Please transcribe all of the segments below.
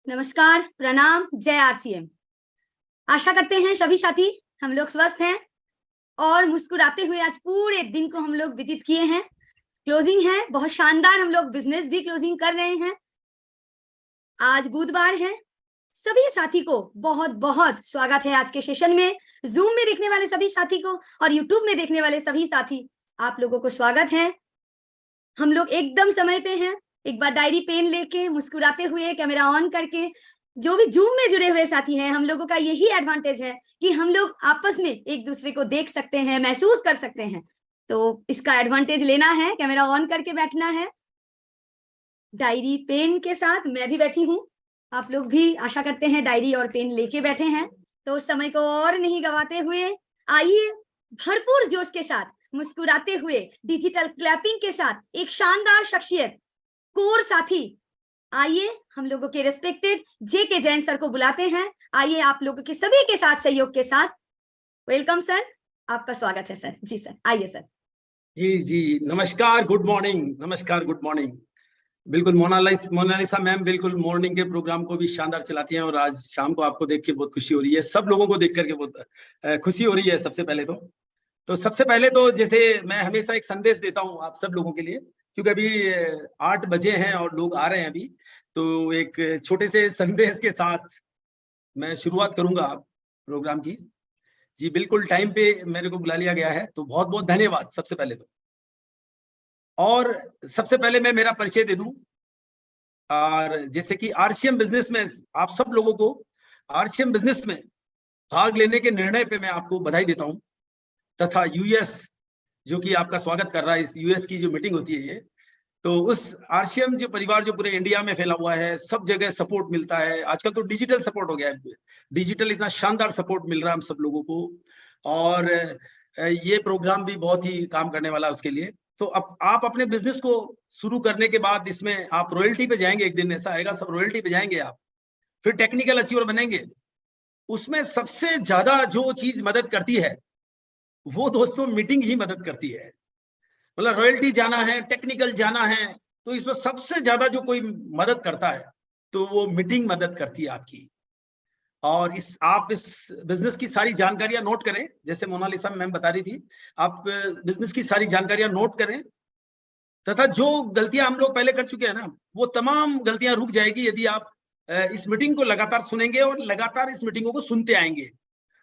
नमस्कार, प्रणाम, जय आरसीएम। आशा करते हैं सभी साथी हम लोग स्वस्थ हैं और मुस्कुराते हुए आज पूरे दिन को हम लोग व्यतीत किए हैं। क्लोजिंग है, बहुत शानदार, हम लोग बिजनेस भी क्लोजिंग कर रहे हैं। आज बुधवार है। सभी साथी को बहुत बहुत स्वागत है आज के सेशन में। जूम में देखने वाले सभी साथी को और यूट्यूब में देखने वाले सभी साथी, आप लोगों को स्वागत है। हम लोग एकदम समय पे हैं। एक बार डायरी पेन लेके मुस्कुराते हुए कैमरा ऑन करके, जो भी जूम में जुड़े हुए साथी हैं, हम लोगों का यही एडवांटेज है कि हम लोग आपस में एक दूसरे को देख सकते हैं, महसूस कर सकते हैं। तो इसका एडवांटेज लेना है, कैमरा ऑन करके बैठना है। डायरी पेन के साथ मैं भी बैठी हूँ, आप लोग भी आशा करते हैं डायरी और पेन लेके बैठे हैं। तो उस समय को और नहीं गवाते हुए आइए भरपूर जोश के साथ, मुस्कुराते हुए, डिजिटल क्लैपिंग के साथ एक शानदार शख्सियत, कोर साथी, आइए हम लोगों के रेस्पेक्टेड जेके जैन सर को बुलाते हैं। आइए आप लोगों के सभी के साथ, सहयोग के साथ वेलकम सर, आपका स्वागत है सर। जी सर, आइए सर। जी जी, नमस्कार, गुड मॉर्निंग। नमस्कार, गुड मॉर्निंग। बिल्कुल मोनालिसा मैम बिल्कुल मॉर्निंग के प्रोग्राम को भी शानदार चलाती हैं और आज शाम को आपको देख के बहुत खुशी हो रही है। सब लोगों को देख करके बहुत खुशी हो रही है। सबसे पहले तो जैसे मैं हमेशा एक संदेश देता हूँ आप सब लोगों के लिए, क्योंकि अभी 8 बजे हैं और लोग आ रहे हैं अभी, तो एक छोटे से संदेश के साथ मैं शुरुआत करूंगा प्रोग्राम की। जी बिल्कुल, टाइम पे मेरे को बुला लिया गया है, तो बहुत बहुत धन्यवाद सबसे पहले तो। और सबसे पहले मैं मेरा परिचय दे दूं, और जैसे कि आरसीएम बिजनेस में आप सब लोगों को आरसीएम बिजनेस में भाग लेने के निर्णय पे मैं आपको बधाई देता हूं, तथा यूएस जो कि आपका स्वागत कर रहा है, इस यूएस की जो मीटिंग होती है ये, तो उस आरसीएम जो परिवार जो पूरे इंडिया में फैला हुआ है, सब जगह सपोर्ट मिलता है। आजकल तो डिजिटल सपोर्ट हो गया है, डिजिटल इतना शानदार सपोर्ट मिल रहा है हम सब लोगों को, और ये प्रोग्राम भी बहुत ही काम करने वाला है उसके लिए। तो अब आप अपने बिजनेस को शुरू करने के बाद इसमें आप रॉयल्टी पे जाएंगे, एक दिन ऐसा आएगा सब रॉयल्टी पे जाएंगे आप, फिर टेक्निकल अचीवर बनेंगे। उसमें सबसे ज्यादा जो चीज मदद करती है वो दोस्तों मीटिंग ही मदद करती है। मतलब रॉयल्टी जाना है, टेक्निकल जाना है, तो इसमें सबसे ज्यादा जो कोई मदद करता है तो वो मीटिंग मदद करती है आपकी। और आप इस बिजनेस की सारी जानकारियां नोट करें, जैसे मोनालिसा मैम बता रही थी, आप बिजनेस की सारी जानकारियां नोट करें, तथा जो गलतियां हम लोग पहले कर चुके हैं ना, वो तमाम गलतियां रुक जाएगी यदि आप इस मीटिंग को लगातार सुनेंगे और लगातार इस मीटिंगों को सुनते आएंगे।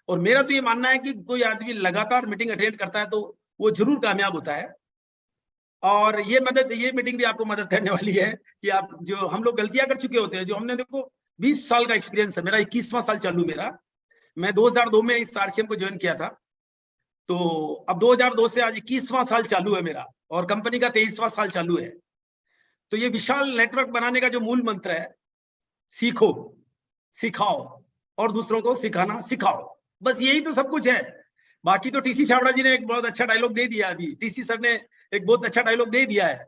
और मेरा तो ये मानना है कि कोई आदमी लगातार मीटिंग अटेंड करता है तो वो जरूर कामयाब होता है। और ये मीटिंग भी आपको मदद करने वाली है कि आप जो हम लोग गलतियां कर चुके होते हैं, जो हमने, देखो 20 साल का एक्सपीरियंस है मेरा, 21वां साल चालू मेरा। मैं 2002 में इस आरसीएम को ज्वाइन किया था, तो अब 2002 से आज 21वां साल चालू है मेरा, और कंपनी का 23वां साल चालू है। तो ये विशाल नेटवर्क बनाने का जो मूल मंत्र है, सीखो, सिखाओ और दूसरों को सिखाना सिखाओ, बस यही तो सब कुछ है। बाकी तो टीसी छाबड़ा जी ने एक बहुत अच्छा डायलॉग दे दिया, अभी टीसी सर ने एक बहुत अच्छा डायलॉग दे दिया है,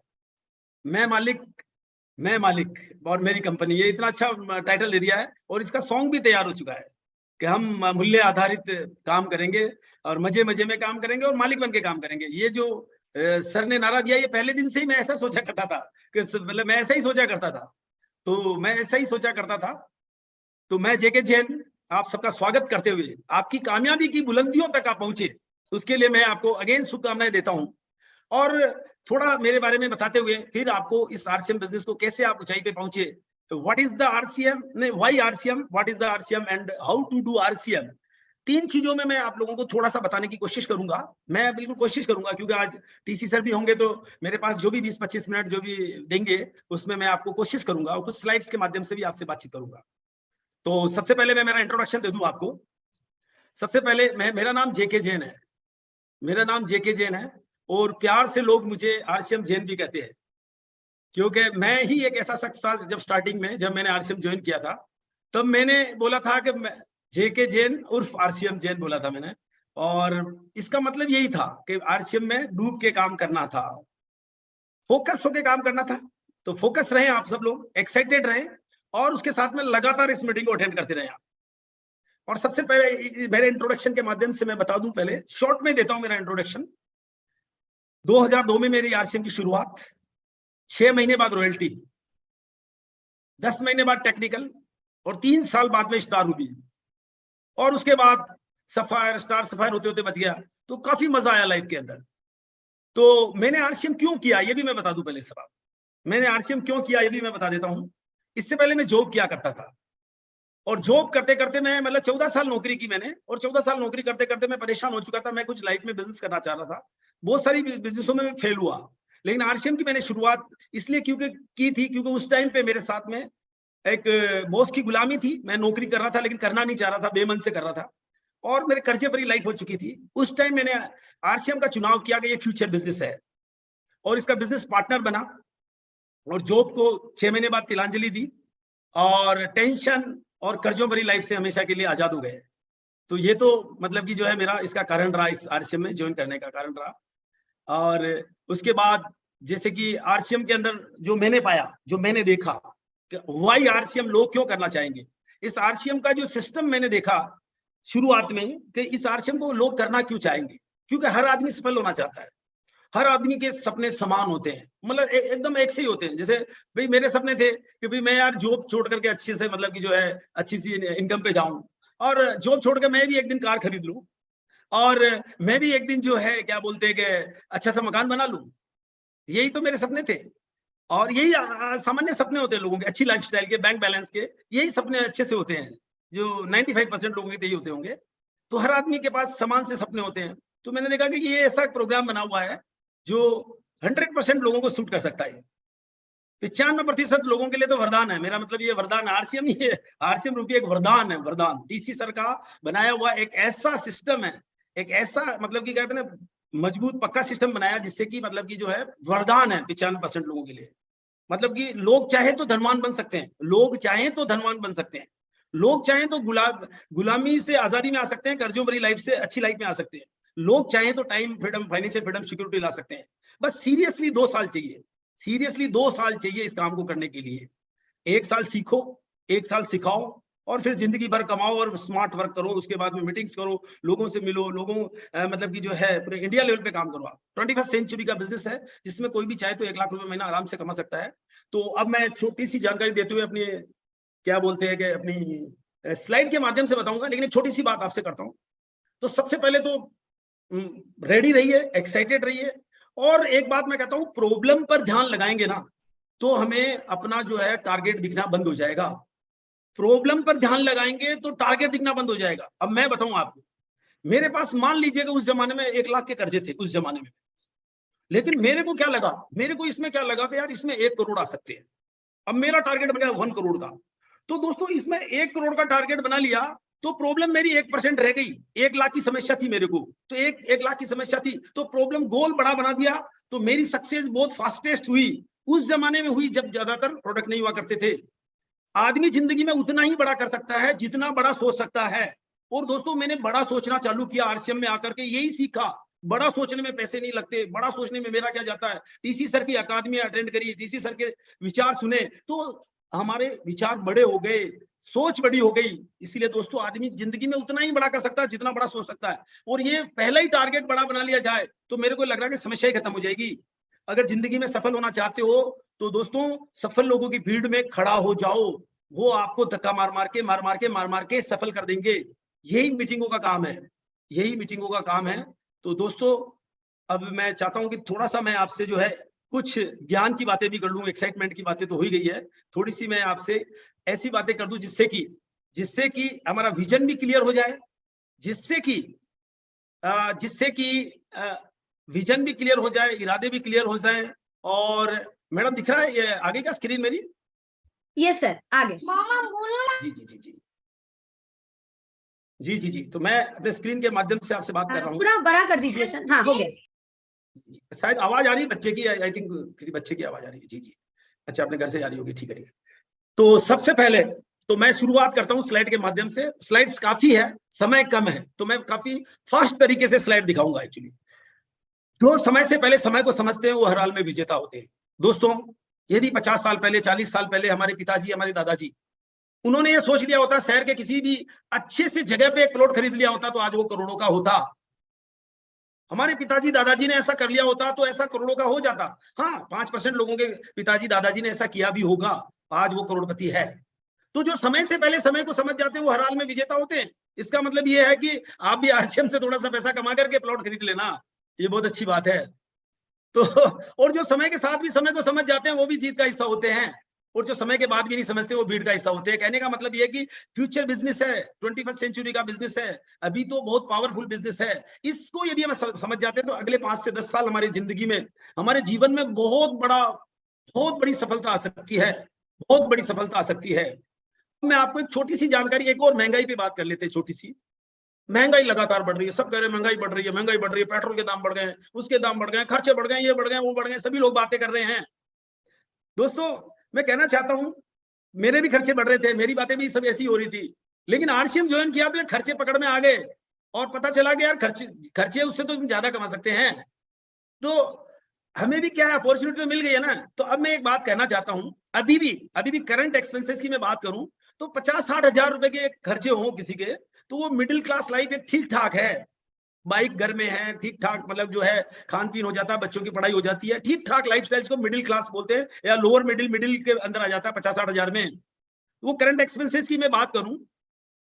मैं मालिक और मेरी कंपनी, ये इतना अच्छा टाइटल दे दिया है। और इसका सॉन्ग भी तैयार हो चुका है कि हम मूल्य आधारित काम करेंगे और मजे मजे में काम करेंगे और मालिक बन के काम करेंगे। ये जो सर ने नारा दिया, ये पहले दिन से ही मैं ऐसा सोचा करता था कि मतलब मैं ऐसा ही सोचा करता था, तो मैं जेके जैन आप सबका स्वागत करते हुए आपकी कामयाबी की बुलंदियों तक आप पहुंचे, उसके लिए मैं आपको अगेन शुभकामनाएं देता हूं। और थोड़ा मेरे बारे में बताते हुए फिर आपको इस आरसीएम बिजनेस को कैसे आप ऊंचाई पे पहुंचे, what is the RCM, why RCM, what is the RCM and how to do RCM, 3 चीजों में मैं आप लोगों को थोड़ा सा बताने की कोशिश करूंगा। मैं बिल्कुल कोशिश करूंगा, क्योंकि आज टीसी सर भी होंगे, तो मेरे पास जो भी 20-25 मिनट जो भी देंगे उसमें मैं आपको कोशिश करूंगा और कुछ स्लाइड्स के माध्यम से भी आपसे बातचीत करूंगा। तो सबसे पहले मैं मेरा इंट्रोडक्शन दे दूं आपको। सबसे पहले मेरा नाम जेके जैन है, मेरा नाम जेके जैन है, और प्यार से लोग मुझे आरसीएम जैन भी कहते हैं, क्योंकि मैं ही एक ऐसा शख्स था जब स्टार्टिंग में, जब मैंने आरसीएम ज्वाइन किया था, तब मैंने बोला था कि जेके जैन उर्फ आरसीएम जैन बोला था मैंने। और इसका मतलब यही था कि आरसीएम में डूब के काम करना था, फोकस होके काम करना था। तो फोकस रहे आप सब लोग, एक्साइटेड रहे, और उसके साथ में लगातार इस मीटिंग को अटेंड करते रहे आप। और सबसे पहले मेरे इंट्रोडक्शन के माध्यम से मैं बता दूं, पहले शॉर्ट में देता हूं मेरा इंट्रोडक्शन। 2002 में मेरी आरसीएम की शुरुआत, 6 महीने बाद रॉयल्टी, 10 महीने बाद टेक्निकल, और 3 साल बाद में स्टार रूबी, और उसके बाद सफायर, स्टार सफायर होते होते बच गया। तो काफी मजा आया लाइफ के अंदर। तो मैंने आरसीएम क्यों किया ये भी मैं बता दूं पहले सवाल। मैंने आरसीएम क्यों किया ये भी मैं बता देता हूं। इससे पहले मैं जॉब किया करता था, और जॉब करते करते मैं मतलब 14 साल नौकरी की मैंने, और 14 साल नौकरी करते करते मैं परेशान हो चुका था। मैं कुछ लाइफ में बिजनेस करना चाह रहा था, बहुत सारी बिजनेसों में फेल हुआ, लेकिन आरसीएम की मैंने शुरुआत इसलिए क्योंकि की थी क्योंकि उस टाइम पे मेरे साथ में एक बॉस की गुलामी थी। मैं नौकरी कर रहा था लेकिन करना नहीं चाह रहा था, बेमन से कर रहा था, और मेरे कर्जे भरी लाइफ हो चुकी थी। उस टाइम मैंने आरसीएम का चुनाव किया कि ये फ्यूचर बिजनेस है, और इसका बिजनेस पार्टनर बना, और जॉब को 6 महीने बाद तिलांजलि दी, और टेंशन और कर्जों भरी लाइफ से हमेशा के लिए आजाद हो गए। तो ये तो मतलब कि जो है मेरा इसका कारण रहा, इस आरसीएम में ज्वाइन करने का कारण रहा। और उसके बाद जैसे कि आरसीएम के अंदर जो मैंने पाया, जो मैंने देखा कि वाई आरसीएम लोग क्यों करना चाहेंगे, इस आरसीएम का जो सिस्टम मैंने देखा शुरुआत में कि इस आरसीएम को लोग करना क्यों चाहेंगे, क्योंकि हर आदमी सफल होना चाहता है। हर आदमी के सपने समान होते हैं, मतलब एकदम एक से ही होते हैं। जैसे भाई मेरे सपने थे कि भाई मैं यार जॉब छोड़ करके अच्छे से मतलब कि जो है अच्छी सी इनकम पे जाऊं, और जॉब छोड़ के मैं भी एक दिन कार खरीद लूं, और मैं भी एक दिन जो है क्या बोलते हैं कि अच्छा सा मकान बना लूं। यही तो मेरे सपने थे, और यही सामान्य सपने होते हैं लोगों के, अच्छी लाइफस्टाइल के, बैंक बैलेंस के, यही सपने अच्छे से होते हैं, जो 95% लोगों के यही होते होंगे। तो हर आदमी के पास समान से सपने होते हैं। तो मैंने देखा कि ये ऐसा प्रोग्राम बना हुआ है जो 100% लोगों को सूट कर सकता है। 95% लोगों के लिए तो वरदान है। मेरा मतलब ये वरदान आरसीएम ही है, आरसीएम रूपी एक वरदान है, वरदान। डीसी सर का बनाया हुआ एक ऐसा सिस्टम है, एक ऐसा मतलब कि कहते हैं ना मजबूत पक्का सिस्टम बनाया जिससे कि मतलब कि जो है वरदान है 95% लोगों के लिए। मतलब कि लोग चाहे तो धनवान बन सकते हैं, लोग चाहे तो धनवान बन सकते हैं, लोग चाहे तो गुलामी से आजादी में आ सकते हैं, कर्जों भरी लाइफ से अच्छी लाइफ में आ सकते हैं, लोग चाहे तो time freedom, financial freedom, security ला सकते हैं। बस सीरियसली 2 साल चाहिए, सीरियसली 2 साल चाहिए इस काम को करने के लिए। 1 साल सीखो, 1 साल सिखाओ, और फिर जिंदगी भर कमाओ और स्मार्ट वर्क करो। उसके बाद में मीटिंग्स करो, लोगों से मिलो, मतलब कि जो है पूरे इंडिया लेवल पे काम करो। 21st सेंचुरी का बिजनेस है जिसमें कोई भी चाहे तो 1 लाख रुपए महीना आराम से कमा सकता है। तो अब मैं छोटी सी जानकारी देते हुए अपनी क्या बोलते हैं कि अपनी स्लाइड के माध्यम से बताऊंगा, लेकिन एक छोटी सी बात आपसे करता हूं। तो सबसे पहले तो रेडी रहिए, एक्साइटेड रहिए, और एक बात मैं कहता हूं, प्रॉब्लम पर ध्यान लगाएंगे ना तो हमें अपना जो है टारगेट दिखना बंद हो जाएगा। प्रॉब्लम पर ध्यान लगाएंगे तो टारगेट दिखना बंद हो जाएगा। अब मैं बताऊं आपको, मेरे पास मान लीजिएगा उस जमाने में 1 लाख के कर्जे थे उस जमाने में, लेकिन मेरे को क्या लगा, मेरे को इसमें क्या लगा कि यार इसमें 1 करोड़ आ सकते हैं। अब मेरा टारगेट बन गया 1 करोड़ का। तो दोस्तों इसमें 1 करोड़ का टारगेट बना लिया, तो प्रॉब्लम मेरी 1% रह गई। 1 लाख की समस्या थी मेरे को, तो 1 लाख की समस्या थी, तो प्रॉब्लम गोल बड़ा बना दिया। तो मेरी सक्सेस बहुत फास्टेस्ट हुई, उस जमाने में हुई जब ज्यादातर प्रोडक्ट नहीं हुआ करते थे। आदमी जिंदगी में उतना ही बड़ा कर सकता है जितना बड़ा सोच सकता है। और दोस्तों मैंने बड़ा सोचना चालू किया आरसीएम में आकर के, यही सीखा। बड़ा सोचने में पैसे नहीं लगते, बड़ा सोचने में मेरा क्या जाता है। टीसी सर की अकादमी अटेंड करी, टीसी सर के विचार सुने, तो हमारे विचार बड़े हो गए, सोच बड़ी हो गई। इसीलिए दोस्तों आदमी जिंदगी में उतना ही बड़ा कर सकता है जितना बड़ा सोच सकता है। और ये पहला ही टारगेट बड़ा बना लिया जाए तो मेरे को लग रहा है कि समस्या ही खत्म हो जाएगी। अगर जिंदगी में सफल होना चाहते हो तो दोस्तों सफल लोगों की भीड़ में खड़ा हो जाओ, वो आपको धक्का मार मार के सफल कर देंगे। यही मीटिंगों का काम है, यही मीटिंगों का काम है। तो दोस्तों अब मैं चाहता हूं कि थोड़ा सा मैं आपसे जो है कुछ ज्ञान की बातें भी कर लूं। एक्साइटमेंट की बातें तो हो ही गई है, थोड़ी सी मैं आपसे ऐसी बातें कर दूं जिससे कि हमारा विजन भी क्लियर हो जाए, जिससे कि विजन भी क्लियर हो जाए, इरादे भी क्लियर हो जाए। और मैडम दिख रहा है ये आगे का स्क्रीन मेरी? यस सर, आगे। जी जी जी जी जी जी जी तो मैं अपने स्क्रीन के माध्यम से आपसे बात कर रहा हूँ। पूरा बड़ा कर दीजिए सर। हाँ हो गया। शायद आवाज आ रही है बच्चे की, आई थिंक किसी बच्चे की आवाज आ रही है। जी जी, अच्छा अपने घर से आ रही होगी, ठीक है। तो सबसे पहले तो मैं शुरुआत करता हूं स्लाइड के माध्यम से। स्लाइड्स काफी है, समय कम है, तो मैं काफी फास्ट तरीके से स्लाइड दिखाऊंगा। एक्चुअली जो समय से पहले समय को समझते हैं वो हर हाल में विजेता होते हैं। दोस्तों यदि 50 साल पहले, 40 साल पहले हमारे पिताजी, हमारे दादाजी, उन्होंने ये सोच लिया होता, शहर के किसी भी अच्छे से जगह पे एक प्लॉट खरीद लिया होता, तो आज वो करोड़ों का होता। हमारे पिताजी दादाजी ने ऐसा कर लिया होता तो ऐसा करोड़ों का हो जाता। हाँ 5% लोगों के पिताजी दादाजी ने ऐसा किया भी होगा, आज वो करोड़पति है। तो जो समय से पहले समय को समझ जाते हैं वो हर हाल में विजेता होते हैं। इसका मतलब ये है कि आप भी आरसीएम से थोड़ा सा पैसा कमा करके प्लॉट खरीद लेना, ये बहुत अच्छी बात है। तो और जो समय के साथ भी समय को समझ जाते हैं वो भी जीत का हिस्सा होते हैं, और जो समय के बाद भी नहीं समझते वो भीड़ का हिस्सा होते हैं। कहने का मतलब ये कि फ्यूचर बिजनेस है, 21st सेंचुरी का बिजनेस है, अभी तो बहुत पावरफुल बिजनेस है। इसको यदि हम समझ जाते हैं तो अगले 5 से 10 साल हमारी जिंदगी में, हमारे जीवन में बहुत बड़ी सफलता आ सकती है, बहुत बड़ी सफलता आ सकती है। मैं आपको एक छोटी सी जानकारी, एक और महंगाई पे बात कर लेते हैं छोटी सी। महंगाई लगातार बढ़ रही है, सब कह रहे हैं महंगाई बढ़ रही है, महंगाई बढ़ रही है, पेट्रोल के दाम बढ़ गए, उसके दाम बढ़ गए, खर्चे बढ़ गए, ये बढ़ गए, वो बढ़ गए, सभी लोग बातें कर रहे हैं। दोस्तों मैं कहना चाहता हूं, मेरे भी खर्चे बढ़ रहे थे, मेरी बातें भी सब ऐसी हो रही थी, लेकिन आरसीएम ज्वाइन किया तो खर्चे पकड़ में आ गए और पता चला कि यार खर्चे उससे तो ज्यादा कमा सकते हैं। तो हमें भी क्या है, अपॉर्चुनिटी तो मिल गई है ना। तो अब मैं एक बात कहना चाहता हूं, अभी भी करंट एक्सपेंसेस की मैं बात करूं तो 50-60 हजार रुपए के खर्चे हो किसी के, तो वो मिडिल क्लास लाइफ एक ठीक ठाक है। बाइक घर में है, ठीक ठाक, मतलब जो है खान पीन हो जाता है, बच्चों की पढ़ाई हो जाती है, ठीक ठाक लाइफस्टाइल को मिडिल क्लास बोलते हैं, या लोअर मिडिल के अंदर आ जाता है 50-60 हजार में। वो करंट एक्सपेंसेस की मैं बात करूं,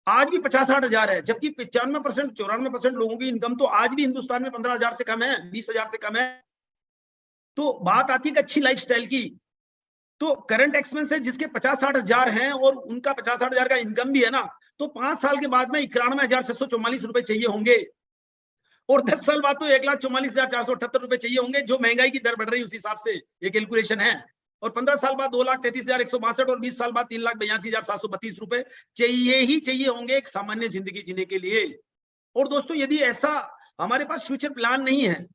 आज भी 50-60 हजार है, जबकि 95% 94% लोगों की इनकम तो आज भी हिंदुस्तान में 15 हजार से कम है, 20 हजार से कम है। तो बात आती है अच्छी लाइफस्टाइल की, तो करंट एक्सपेंसेस जिसके 50-60 हजार हैं और उनका 50-60 हजार का इनकम भी है ना, तो 5 साल के बाद में 91,644 रुपए चाहिए होंगे, और 10 साल बाद तो 1,44,478 रुपए चाहिए होंगे, जो महंगाई की दर बढ़ रही है उस हिसाब से ये कैलकुलेशन है। और 15 साल बाद 2,33,162 और 20 साल बाद 3,82,732 रुपए चाहिए होंगे एक सामान्य जिंदगी जीने के लिए। और दोस्तों यदि ऐसा हमारे पास फ्यूचर प्लान नहीं है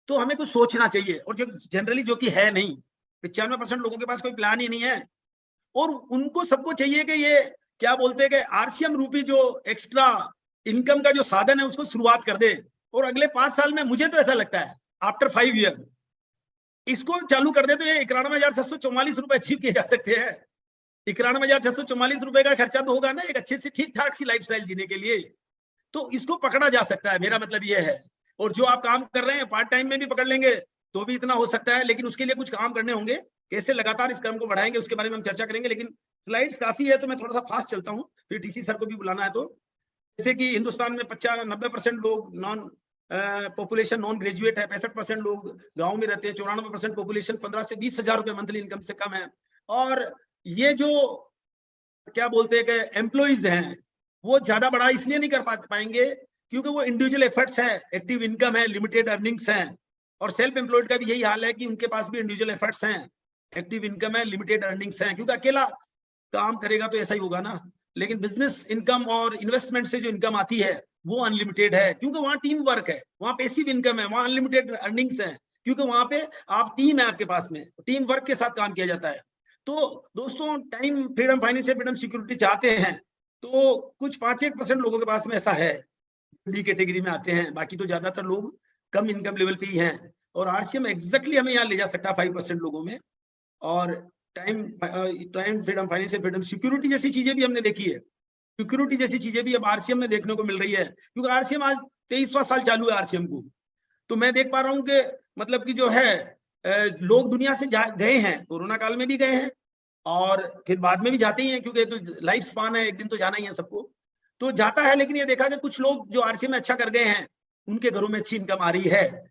तो हमें कुछ सोचना चाहिए, और जो जनरली जो कि है नहीं, 95% लोगों के पास कोई प्लान ही नहीं है, और उनको सबको चाहिए कि ये क्या बोलते हैं कि आरसीएम रूपी जो एक्स्ट्रा इनकम का जो साधन है उसको शुरुआत कर दे, और अगले 5 साल में, मुझे तो ऐसा लगता है आफ्टर 5 ईयर इसको चालू कर दे तो ये 91,644 रुपए अचीव किए जा सकते हैं। 91,644 रुपए का खर्चा तो होगा ना एक अच्छी सी ठीक ठाक सी लाइफस्टाइल जीने के लिए, तो इसको पकड़ा जा सकता है, मेरा मतलब ये है। और जो आप काम कर रहे हैं पार्ट टाइम में भी पकड़ लेंगे तो भी इतना हो सकता है, लेकिन उसके लिए कुछ काम करने होंगे, कैसे लगातार इस क्रम को बढ़ाएंगे उसके बारे में हम चर्चा करेंगे। लेकिन स्लाइड्स काफी है तो मैं थोड़ा सा फास्ट चलता हूँ, फिर टीसी सर को भी बुलाना है। तो जैसे कि हिंदुस्तान में 90% लोग पॉपुलेशन नॉन ग्रेजुएट है, 65% लोग गांव में रहते हैं, 94% पॉपुलेशन 15 से 20 हजार रुपए मंथली इनकम से कम है। और ये जो क्या बोलते हैं कि एम्प्लॉइज हैं वो ज्यादा बड़ा इसलिए नहीं कर पाएंगे क्योंकि वो इंडिविजुअल एफर्ट्स है, एक्टिव इनकम है, लिमिटेड अर्निंग्स हैं। और सेल्फ एम्प्लॉयड का भी यही हाल है कि उनके पास भी इंडिविजुअल एफर्ट्स हैं, एक्टिव इनकम है, लिमिटेड अर्निंग्स हैं, क्योंकि अकेला काम करेगा तो ऐसा ही होगा ना। लेकिन बिजनेस इनकम और इन्वेस्टमेंट से जो इनकम आती है वो अनलिमिटेड है, क्योंकि वहां टीम वर्क है, वहां पैसिव इनकम है, वहां अनलिमिटेड अर्निंग्स है, क्योंकि वहां पे आप टीम है, आपके पास में टीम वर्क के साथ काम किया जाता है। तो दोस्तों time freedom, financial freedom, security चाहते हैं तो कुछ 5-1% लोगों के पास में ऐसा है, डी कैटेगरी में आते हैं, बाकी तो ज्यादातर लोग कम इनकम लेवल पे ही हैं। और आरसीएम एग्जैक्टली हमें यहाँ ले जा सकता है 5% लोगों में। और time freedom, financial freedom, security जैसी चीजें भी हमने देखी है, सिक्योरिटी जैसी चीजें भी अब आरसीएम में देखने को मिल रही है, क्योंकि आरसीएम आज 23वां साल चालू है आरसीएम को। तो मैं देख पा रहा हूँ कि मतलब कि जो है लोग दुनिया से गए हैं, कोरोना काल में भी गए हैं और फिर बाद में भी जाते ही हैं, क्योंकि तो लाइफ स्पान है, एक दिन तो जाना ही है सबको, तो जाता है। लेकिन ये देखा कि कुछ लोग जो आरसीएम में अच्छा कर गए हैं उनके घरों में अच्छी इनकम आ रही है,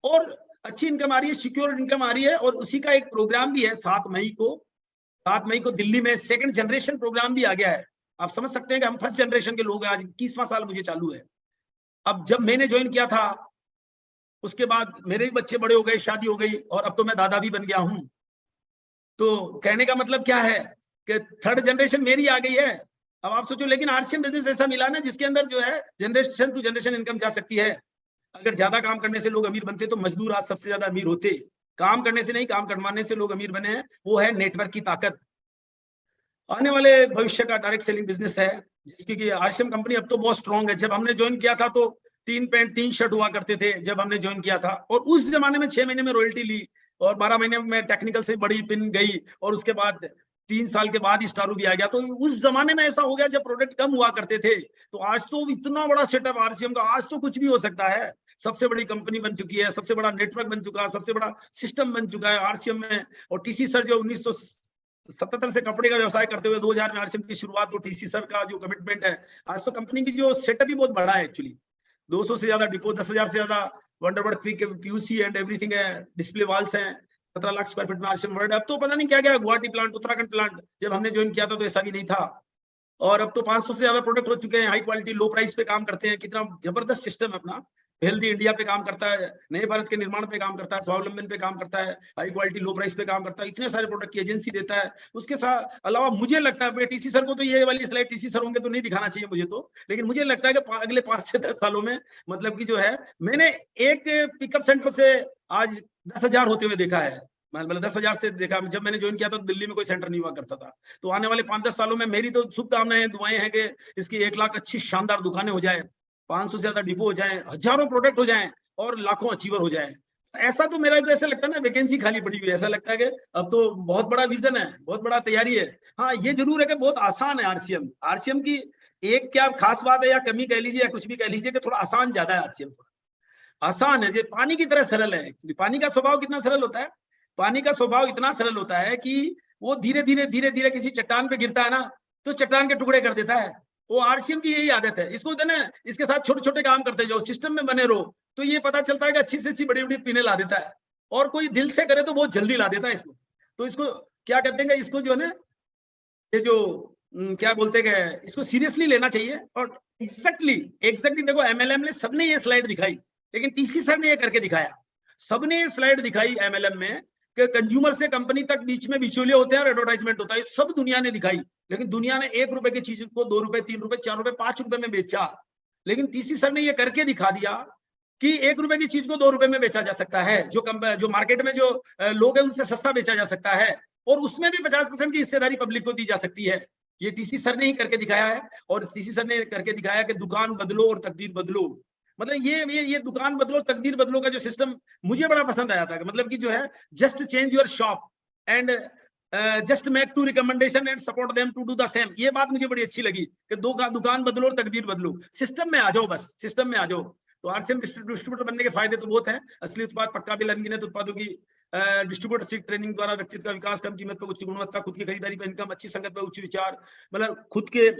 और अच्छी इनकम आ रही है, सिक्योर इनकम आ रही है। और उसी का एक प्रोग्राम भी है 7 मई को दिल्ली में सेकंड जनरेशन प्रोग्राम भी आ गया है। आप समझ सकते हैं कि हम फर्स्ट जनरेशन के लोग हैं, आज 21वां साल मुझे चालू है। अब जब मैंने ज्वाइन किया था उसके बाद मेरे भी बच्चे बड़े हो गए, शादी हो गई, और अब तो मैं दादा भी बन गया हूं। तो कहने का मतलब क्या है कि थर्ड जनरेशन मेरी आ गई है। अब आप सोचो, लेकिन आरसीएम बिजनेस ऐसा मिला ना जिसके अंदर जो है जनरेशन टू जनरेशन इनकम जा सकती है। अगर ज्यादा काम करने से लोग अमीर बनते तो मजदूर आज सबसे ज्यादा अमीर होते। काम करने से नहीं, काम करवाने से लोग अमीर बने हैं, वो है नेटवर्क की ताकत। आने वाले भविष्य का डायरेक्ट सेलिंग बिजनेस है, जिसकी कि आरसीएम कंपनी अब तो बहुत स्ट्रॉन्ग है। जब हमने ज्वाइन किया था तो 3 पैंट 3 शर्ट हुआ करते थे जब हमने ज्वाइन किया था, और उस जमाने में 6 महीने में रॉयल्टी ली, और 12 महीने में टेक्निकल से बड़ी पिन गई, और उसके बाद 3 साल के बाद स्टारू भी आ गया। तो उस जमाने में ऐसा हो गया जब प्रोडक्ट कम हुआ करते थे। तो आज तो इतना बड़ा सेटअप आरसीएम का, आज तो कुछ भी हो सकता है, सबसे बड़ी कंपनी बन चुकी है, सबसे बड़ा नेटवर्क बन चुका है, सबसे बड़ा सिस्टम बन चुका है आरसीएम में। और टीसी सर जो 77 से कपड़े का व्यवसाय करते हुए 2000 में आरसीएम की शुरुआत, तो टीसी सर का जो कमिटमेंट है, आज तो कंपनी की जो सेटअप भी बहुत बड़ा है एक्चुअली। 200 से ज्यादा डिपो, 10,000 से ज्यादा वंडरबर्ड क्विक पीयूसी एंड एवरीथिंग है, डिस्प्ले वॉल्स हैं, 17 लाख स्क्वायर फीट में आरसीएम वर्ल्ड। अब तो पता नहीं क्या क्या, गुवाहाटी प्लांट, उत्तराखंड प्लांट, जब हमने ज्वाइन किया था तो ऐसा भी नहीं था। और अब तो 500 से ज्यादा प्रोडक्ट हो चुके हैं, हाई क्वालिटी लो प्राइस पे काम करते हैं। कितना जबरदस्त सिस्टम है अपना। हेल्दी इंडिया पे काम करता है, नए भारत के निर्माण पे काम करता है, स्वावलंबन पे काम करता है, हाई क्वालिटी लो प्राइस पे काम करता है, इतने सारे प्रोडक्ट की एजेंसी देता है। उसके साथ अलावा मुझे लगता है, टीसी सर को तो ये वाली स्लाइड टीसी सर होंगे तो नहीं दिखाना चाहिए मुझे तो, लेकिन मुझे लगता है कि अगले 5 से 10 सालों में मतलब कि जो है, मैंने एक पिकअप सेंटर से आज 10,000 होते हुए देखा है। मतलब 10,000 से देखा, जब मैंने ज्वाइन किया था तो दिल्ली में कोई सेंटर नहीं हुआ करता था। तो आने वाले 5-10 सालों में मेरी तो शुभकामनाएं, दुआएं हैं कि इसकी 1 लाख अच्छी शानदार दुकानें हो जाए, 500 से ज्यादा डिपो हो जाए, हजारों प्रोडक्ट हो जाए और लाखों अचीवर हो जाए। ऐसा तो मेरा तो ऐसा लगता है ना, वैकेंसी खाली पड़ी हुई है, ऐसा लगता है कि अब तो बहुत बड़ा विजन है, बहुत बड़ा तैयारी है। हाँ, ये जरूर है कि बहुत आसान है आरसीएम। आरसीएम की एक क्या खास बात है या कमी कह लीजिए या कुछ भी कह लीजिए कि थोड़ा आसान ज्यादा है आरसीएम। आसान है, जो पानी की तरह सरल है। पानी का स्वभाव कितना सरल होता है, पानी का स्वभाव इतना सरल होता है कि वो धीरे धीरे किसी चट्टान पे गिरता है ना, तो चट्टान के टुकड़े कर देता है। वो आरसीएम की यही आदत है। इसको ना, इसके साथ छोटे छोटे काम करते जाओ, सिस्टम में बने रहो, तो ये पता चलता है कि अच्छी से अच्छी बड़ी बड़ी पीने ला देता है। और कोई दिल से करे तो बहुत जल्दी ला देता है इसको। तो इसको क्या कहते हैं, इसको जो है ना, ये जो क्या बोलते हैं, इसको सीरियसली लेना चाहिए। और एग्जैक्टली देखो, एमएलएम ने सबने ये स्लाइड दिखाई, लेकिन टीसी सर ने ये करके दिखाया। सबने ये स्लाइड दिखाई एमएलएम में कि कंज्यूमर से कंपनी तक बीच में बिचौलिए होते हैं और एडवर्टाइजमेंट होता है। सब दुनिया ने दिखाई, लेकिन दुनिया ने 1 रुपए की चीज को 2 रुपए, 3 रुपए, 4 रुपए, 5 रुपए में बेचा। लेकिन टीसी सर ने ये करके दिखा दिया कि 1 रुपए की चीज को 2 रुपए में बेचा जा सकता है। जो मार्केट में जो लोग हैं उनसे सस्ता बेचा जा सकता है, और उसमें भी 50% की हिस्सेदारी पब्लिक को दी जा सकती है। ये टीसी सर ने ही करके दिखाया है। और टीसी सर ने करके दिखाया कि दुकान बदलो और तकदीर बदलो। मतलब ये दुकान बदलो तकदीर बदलो का जो सिस्टम मुझे बड़ा पसंद आया था। मतलब कि जो है, just change your shop and just make 2 recommendation and support them to do the same. ये बात मुझे बड़ी अच्छी लगी कि दुकान बदलो और तकदीर बदलो। सिस्टम में आ जाओ, बस सिस्टम में आ जाओ। तो आरसीएम डिस्ट्रीब्यूटर बनने के फायदे तो बहुत है। असली उत्पाद पक्का बिल अनगिनत उत्पादों की डिस्ट्रीब्यूटरशिप ट्रेनिंग द्वारा व्यक्तित्व का विकास, कम कीमत पर उच्च गुणवत्ता, खुद की खरीदारी पर इनकम, अच्छी संगत पर उच्च विचार, मतलब खुद के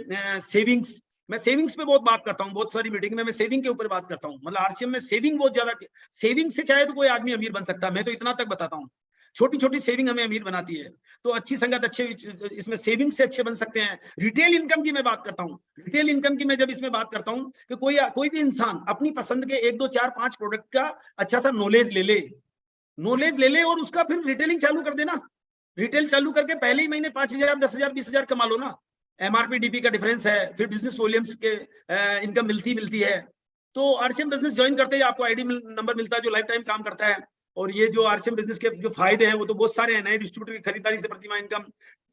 सेविंग्स। मैं सेविंग्स पे बहुत बात करता हूँ, बहुत सारी मीटिंग में मैं सेविंग के ऊपर बात करता हूँ। मतलब आरसीएम में सेविंग बहुत ज्यादा, सेविंग से चाहे तो कोई आदमी अमीर बन सकता है। मैं तो इतना तक बताता हूँ, छोटी छोटी सेविंग हमें अमीर बनाती है। तो अच्छी संगत, अच्छे इसमें सेविंग से अच्छे बन सकते हैं। रिटेल इनकम की मैं बात करता हूँ। रिटेल इनकम की मैं जब इसमें बात करता हूँ कि कोई भी इंसान अपनी पसंद के 1, 2, 4, 5 प्रोडक्ट का अच्छा सा नॉलेज ले ले और उसका फिर रिटेलिंग चालू कर देना। रिटेल चालू करके पहले ही महीने 5,000, 10,000, 20,000 कमा लो ना। एमआरपी डीपी का डिफरेंस है, फिर बिजनेस वॉल्यूम्स के इनकम मिलती है। तो आरसीएम बिजनेस ज्वाइन करते ही आपको आईडी नंबर मिलता है जो लाइफ टाइम काम करता है। और ये जो आरसीएम बिजनेस के जो फायदे हैं वो तो बहुत सारे हैं। नए डिस्ट्रीब्यूटर की खरीदारी से प्रतिमाह इनकम,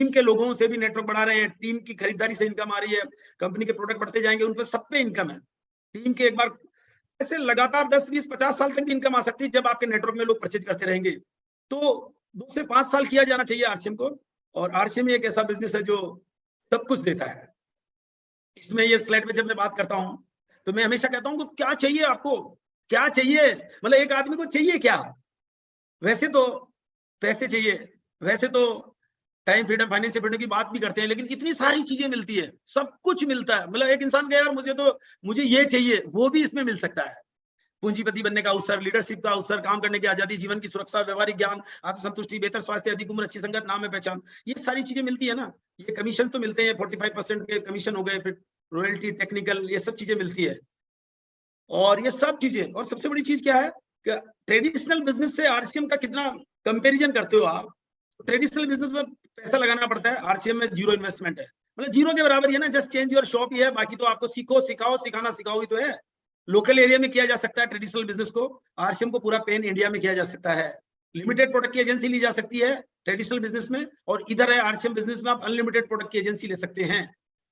टीम के लोगों से भी नेटवर्क बढ़ा रहे हैं, टीम की खरीदारी से इनकम आ रही है, कंपनी के प्रोडक्ट बढ़ते जाएंगे, उन पर सब पे इनकम है। टीम के एक बार ऐसे लगातार 10, 20, 50 साल तक भी इनकम आ सकती है जब आपके नेटवर्क में लोग परचेज करते रहेंगे। तो 2 से 5 साल किया जाना चाहिए आरसीएम को। और आरसीएम एक ऐसा बिजनेस है जो सब कुछ देता है। इसमें ये स्लाइड में जब मैं बात करता हूं तो मैं हमेशा कहता हूं कि क्या चाहिए आपको, क्या चाहिए, मतलब एक आदमी को चाहिए क्या। वैसे तो पैसे चाहिए, वैसे तो टाइम फ्रीडम, फाइनेंशियल फ्रीडम की बात भी करते हैं, लेकिन इतनी सारी चीजें मिलती है, सब कुछ मिलता है। मतलब एक इंसान का यार मुझे ये चाहिए, वो भी इसमें मिल सकता है। पूंजीपति बनने का अवसर, लीडरशिप का अवसर, काम करने की आजादी, जीवन की सुरक्षा, व्यवहारिक ज्ञान, आत्मसंतुष्टि, बेहतर स्वास्थ्य, अधिक उम्र, अच्छी संगत, नाम है पहचान, ये सारी चीजें मिलती है ना। ये कमीशन तो मिलते हैं, 45% के कमीशन हो गए, फिर रॉयल्टी, टेक्निकल, ये सब चीजें मिलती है। और ये सब चीजें, और सबसे बड़ी चीज क्या है कि ट्रेडिशनल बिजनेस से आरसीएम का कितना कंपेरिजन करते हो आप। ट्रेडिशनल बिजनेस में पैसा लगाना पड़ता है, आरसीएम में जीरो इन्वेस्टमेंट है, मतलब जीरो के बराबर ही है ना। जस्ट चेंज योर शॉप ही है, बाकी तो आपको सीखो, सिखाओ, सिखाना सिखाओ ही तो है। लोकल एरिया में किया जा सकता है ट्रेडिशनल बिजनेस को, आरसीएम को पूरा पेन इंडिया में किया जा सकता है। लिमिटेड प्रोडक्ट की एजेंसी ली जा सकती है ट्रेडिशनल बिजनेस में, और इधर है आरसीएम बिजनेस में आप अनलिमिटेड प्रोडक्ट की एजेंसी ले सकते हैं।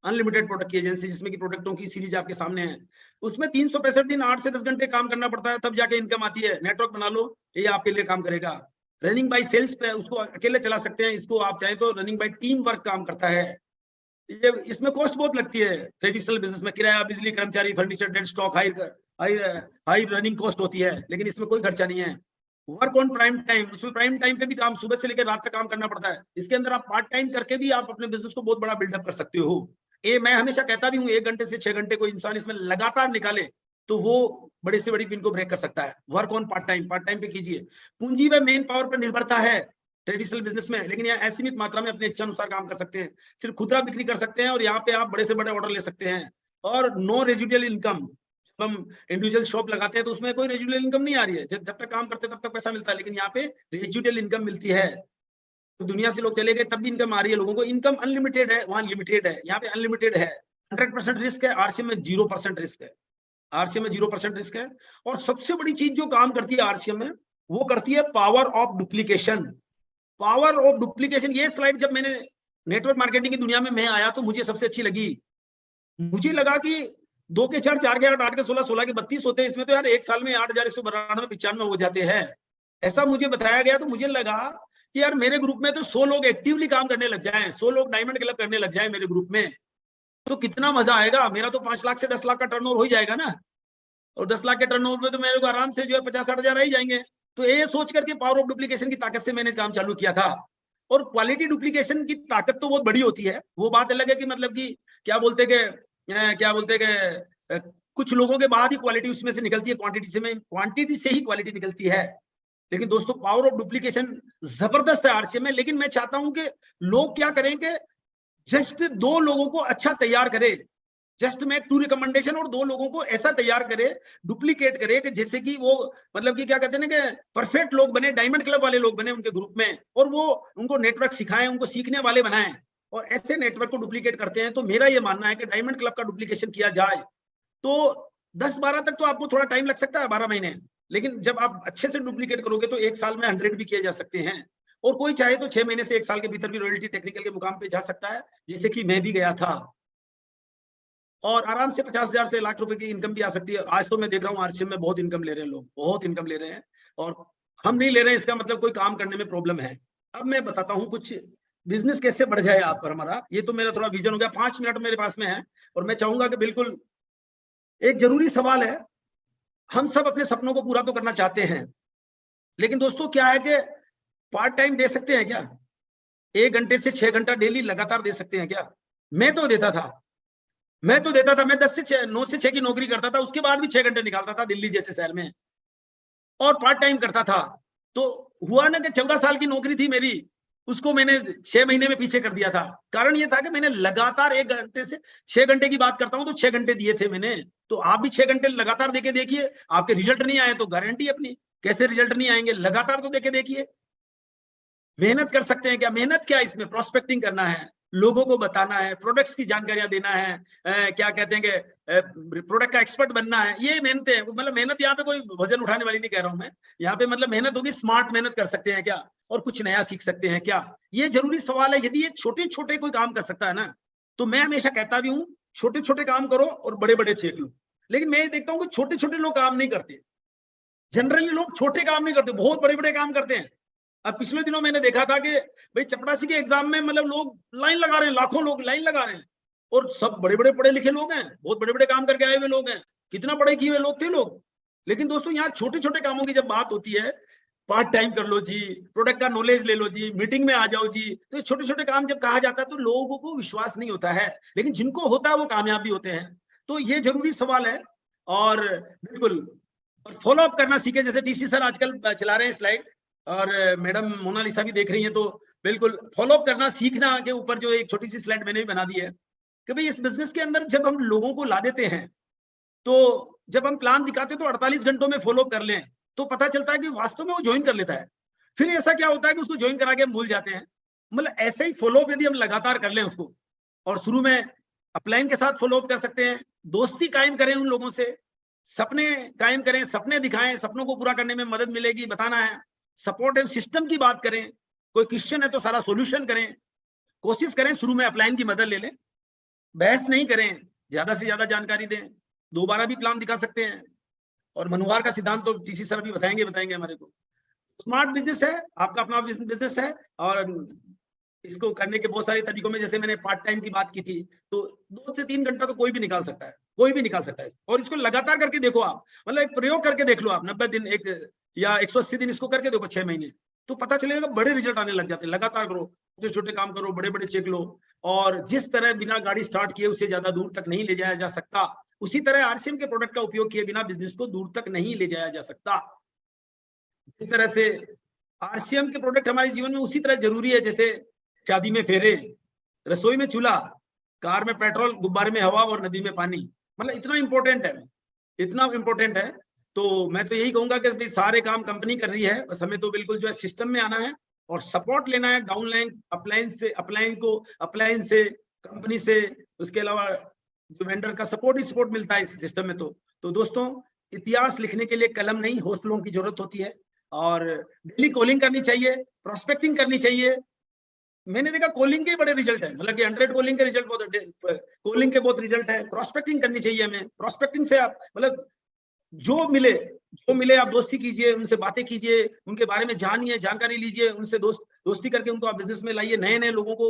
अनलिमिटेड प्रोडक्ट की एजेंसी जिसमें कि प्रोडक्टों की सीरीज आपके सामने है, उसमें 365 दिन 8 से 10 घंटे काम करना पड़ता है, तब जाके इनकम आती है। नेटवर्क बना लो, ये आपके लिए काम करेगा। रनिंग बाय सेल्स पे उसको अकेले चला सकते हैं, इसको आप चाहे तो रनिंग बाय टीम वर्क काम करता है। ये इसमें कॉस्ट बहुत लगती है ट्रेडिशनल बिजनेस में, किराया, बिजली, कर्मचारी, furniture, dead stock, high running cost होती है, लेकिन इसमें कोई खर्चा नहीं है। वर्क ऑन प्राइम टाइम, उसमें प्राइम टाइम पे भी काम सुबह से लेकर रात तक काम करना पड़ता है। इसके अंदर आप पार्ट टाइम करके भी आप अपने बिजनेस को बहुत बड़ा बिल्डअप कर सकते हो। ये मैं हमेशा कहता भी हूँ, 1 घंटे से 6 घंटे कोई इंसान इसमें लगातार निकाले तो वो बड़े से बड़ी पिन को ब्रेक कर सकता है। वर्क ऑन पार्ट टाइम पे कीजिए। पूंजी व मेन पावर पर निर्भरता है ट्रेडिशनल बिजनेस में, लेकिन यहाँ असीमित मात्रा में अपने इच्छा अनुसार काम कर सकते हैं। सिर्फ खुदरा बिक्री कर सकते हैं और यहाँ पे आप बड़े से बड़े ऑर्डर ले सकते हैं। और नो रेजिडुअल इनकम, हम इंडिविजुअल शॉप लगाते हैं तो उसमें कोई रेजिडुअल इनकम नहीं आ रही है, जब तक काम करते हैं तब तक पैसा मिलता है, लेकिन यहाँ पे रेजिडुअल इनकम मिलती है। तो दुनिया से लोग चले गए तब भी इनकम आ रही है लोगों को। इनकम अनलिमिटेड है, वहां लिमिटेड है, यहाँ पे अनलिमिटेड है। 100% रिस्क है, आरसीएम में 0% रिस्क है। आरसीएम में 0% रिस्क है। और सबसे बड़ी चीज जो काम करती है आरसीएम में, वो करती है power of duplication. Power of duplication, ये स्लाइड जब मैंने नेटवर्क मार्केटिंग की दुनिया में मैं आया तो मुझे सबसे अच्छी लगी। मुझे लगा कि 2 के 4, 4 के 8, 8 के 16, 16 के 32 होते हैं, इसमें तो यार एक साल में 8,192, 95 हो जाते हैं, ऐसा मुझे बताया गया। तो मुझे लगा कि यार मेरे ग्रुप में तो 100 लोग एक्टिवली काम करने लग जाएं, 100 लोग डायमंड क्लब करने लग जाएं मेरे ग्रुप में, तो कितना मजा आएगा। मेरा तो 5 लाख से 10 लाख का टर्नओवर हो ही जाएगा ना, और 10 लाख के टर्नओवर में तो मेरे को आराम से जो है 50-60 हजार आ ही जाएंगे। तो ये सोच करके पावर ऑफ डुप्लीकेशन की ताकत से मैंने काम चालू किया था। और क्वालिटी डुप्लीकेशन की ताकत तो बहुत बड़ी होती है, वो बात अलग है कि मतलब कि क्या बोलते कि कुछ लोगों के बाद ही क्वालिटी उसमें से निकलती है, क्वांटिटी से ही क्वालिटी निकलती है। लेकिन दोस्तों पावर ऑफ डुप्लीकेशन जबरदस्त है आरसीएम में। लेकिन मैं चाहता हूं कि लोग क्या करें कि जस्ट 2 लोगों को अच्छा तैयार करे, जस्ट मेक 2 रिकमेंडेशन, और 2 लोगों को ऐसा तैयार करे, डुप्लीकेट करे कि जैसे कि वो मतलब कि क्या कहते हैं ना कि परफेक्ट लोग बने, डायमंड क्लब वाले लोग बने उनके ग्रुप में, और वो उनको नेटवर्क सिखाएं, उनको सीखने वाले बनाएं, और ऐसे नेटवर्क को डुप्लीकेट करते हैं। तो मेरा ये मानना है कि डायमंड क्लब का डुप्लीकेशन किया जाए तो 10-12 तक तो आपको थोड़ा टाइम लग सकता है, 12 महीने, लेकिन जब आप अच्छे से डुप्लीकेट करोगे तो 1 साल में 100 भी किए जा सकते हैं। और कोई चाहे तो 6 महीने से 1 साल के भीतर भी रॉयल्टी टेक्निकल के मुकाम पे जा सकता है, जैसे कि मैं भी गया था, और आराम से 50,000 से लाख रुपए की इनकम भी आ सकती है। आज तो मैं देख रहा हूँ आरसीएम में बहुत इनकम ले रहे हैं लोग, बहुत इनकम ले रहे हैं, और हम नहीं ले रहे हैं, इसका मतलब कोई काम करने में प्रॉब्लम है। अब मैं बताता हूँ कुछ बिजनेस कैसे बढ़ जाए आप पर हमारा, ये तो मेरा थोड़ा विजन हो गया। 5 मिनट मेरे पास में है, और मैं चाहूंगा कि बिल्कुल एक जरूरी सवाल है, हम सब अपने सपनों को पूरा तो करना चाहते हैं, लेकिन दोस्तों क्या है कि पार्ट टाइम दे सकते हैं क्या? 1 घंटे से 6 घंटा डेली लगातार दे सकते हैं क्या? मैं तो देता था, मैं 10 से 6, 9 से 6 की नौकरी करता था, उसके बाद भी 6 घंटे निकालता था दिल्ली जैसे शहर में, और पार्ट टाइम करता था। तो हुआ ना कि 14 साल की नौकरी थी मेरी, उसको मैंने 6 महीने में पीछे कर दिया था। कारण ये था कि मैंने लगातार 1 घंटे से 6 घंटे की बात करता हूं तो 6 घंटे दिए थे मैंने। तो आप भी 6 घंटे लगातार देके देखिए, आपके रिजल्ट नहीं आए तो गारंटी अपनी, कैसे रिजल्ट नहीं आएंगे, लगातार तो देके देखिए। मेहनत कर सकते हैं क्या? मेहनत क्या, इसमें प्रोस्पेक्टिंग करना है, लोगों को बताना है, प्रोडक्ट्स की जानकारियां देना है, क्या कहते हैं कि प्रोडक्ट का एक्सपर्ट बनना है, ये मेहनत है। मतलब मेहनत यहाँ पे कोई वजन उठाने वाली नहीं कह रहा हूं मैं, यहाँ पे मतलब मेहनत होगी, स्मार्ट मेहनत कर सकते हैं क्या, और कुछ नया सीख सकते हैं क्या, ये जरूरी सवाल है। यदि ये छोटे छोटे कोई काम कर सकता है ना, तो मैं हमेशा कहता भी हूँ छोटे छोटे काम करो और बड़े बड़े चेक लो। लेकिन मैं देखता हूँ कि छोटे छोटे लोग काम नहीं करते, जनरली लोग छोटे काम नहीं करते, बहुत बड़े बड़े काम करते हैं। अब पिछले दिनों मैंने देखा था कि भाई चपरासी के एग्जाम में मतलब लोग लाइन लगा रहे हैं, लाखों लोग लाइन लगा रहे हैं, और सब बड़े बड़े पढ़े लिखे लोग हैं, बहुत बड़े बड़े काम करके आए हुए लोग हैं, कितना पढ़े किए हुए लोग थे लोग। लेकिन दोस्तों यहाँ छोटे छोटे कामों की जब बात होती है, पार्ट टाइम कर लो जी, प्रोडक्ट का नॉलेज ले लो जी, मीटिंग में आ जाओ जी, तो ये छोटे छोटे काम जब कहा जाता है तो लोगों को विश्वास नहीं होता है, लेकिन जिनको होता है वो कामयाब भी होते हैं। तो ये जरूरी सवाल है, और बिल्कुल फॉलो अप करना सीखे, जैसे टीसी सर आजकल चला रहे हैं स्लाइड, और मैडम मोनालिसा भी देख रही है, तो बिल्कुल फॉलो अप करना सीखना के ऊपर जो एक छोटी सी स्लाइड मैंने भी बना दी है कि भाई इस बिजनेस के अंदर जब हम लोगों को ला देते हैं, तो जब हम प्लान दिखाते हैं तो 48 घंटों में फॉलो अप कर लें, तो पता चलता है कि वास्तव में वो ज्वाइन कर लेता है। फिर ऐसा क्या होता है कि उसको ज्वाइन करा के हम भूल जाते हैं। मतलब ऐसे ही फॉलो अप यदि हम लगातार कर लें उसको, और शुरू में अपलाइन के साथ फॉलो अप कर सकते हैं, दोस्ती कायम करें उन लोगों से, सपने कायम करें, सपने दिखाएं, सपनों को पूरा करने में मदद मिलेगी, बताना है, सपोर्ट एंड सिस्टम की बात करें, कोई क्वेश्चन है तो सारा सॉल्यूशन करें, कोशिश करें शुरू में अपलाइन की मदद ले लें, बहस नहीं करें, ज्यादा से ज्यादा जानकारी दें, दोबारा भी प्लान दिखा सकते हैं, और मनुहार का सिद्धांत तो टीसी सर भी बताएंगे हमारे को। स्मार्ट बिजनेस है, आपका अपना बिजनेस है, और इसको करने के बहुत सारे तरीकों में, जैसे मैंने पार्ट टाइम की बात की थी, तो 2 से 3 घंटा तो कोई भी निकाल सकता है, कोई भी निकाल सकता है। और इसको लगातार करके देखो आप, मतलब एक प्रयोग करके देख लो आप 90 दिन एक या 180 दिन इसको करके देखो 6 महीने, तो पता चलेगा बड़े रिजल्ट आने लग जाते हैं। लगातार करो, छोटे छोटे काम करो, बड़े बड़े चेक लो। और जिस तरह बिना गाड़ी स्टार्ट किए उसे ज्यादा दूर तक नहीं ले जाया जा सकता, उसी तरह आरसीएम के प्रोडक्ट का उपयोग किए बिना बिजनेस को दूर तक नहीं ले जाया जा सकता। इस तरह से आरसीएम के प्रोडक्ट हमारे जीवन में उसी तरह जरूरी है जैसे शादी में फेरे, रसोई में चूल्हा, कार में पेट्रोल, गुब्बारे में हवा और नदी में पानी। मतलब इतना इंपॉर्टेंट है, इतना इंपॉर्टेंट है। तो मैं तो यही कहूंगा कि भाई सारे काम कंपनी कर रही है, बस हमें तो बिल्कुल जो है सिस्टम में आना है और सपोर्ट लेना है डाउनलाइन अपलाइन से, अपलाइन से, कंपनी से, उसके अलावा जो वेंडर का सपोर्ट मिलता है इस सिस्टम में। तो दोस्तों, इतिहास लिखने के लिए कलम नहीं हौसलों की जरूरत होती है। और डेली कॉलिंग करनी चाहिए, प्रोस्पेक्टिंग करनी चाहिए। मैंने देखा कॉलिंग के बड़े रिजल्ट है, मतलब कि 100 कॉलिंग के रिजल्ट कॉलिंग के बहुत रिजल्ट है। प्रोस्पेक्टिंग करनी चाहिए हमें, प्रोस्पेक्टिंग से आप मतलब जो मिले आप दोस्ती कीजिए, उनसे बातें कीजिए, उनके बारे में जानिए, जानकारी लीजिए, उनसे दोस्ती करके उनको आप बिजनेस में लाइए, नए नए लोगों को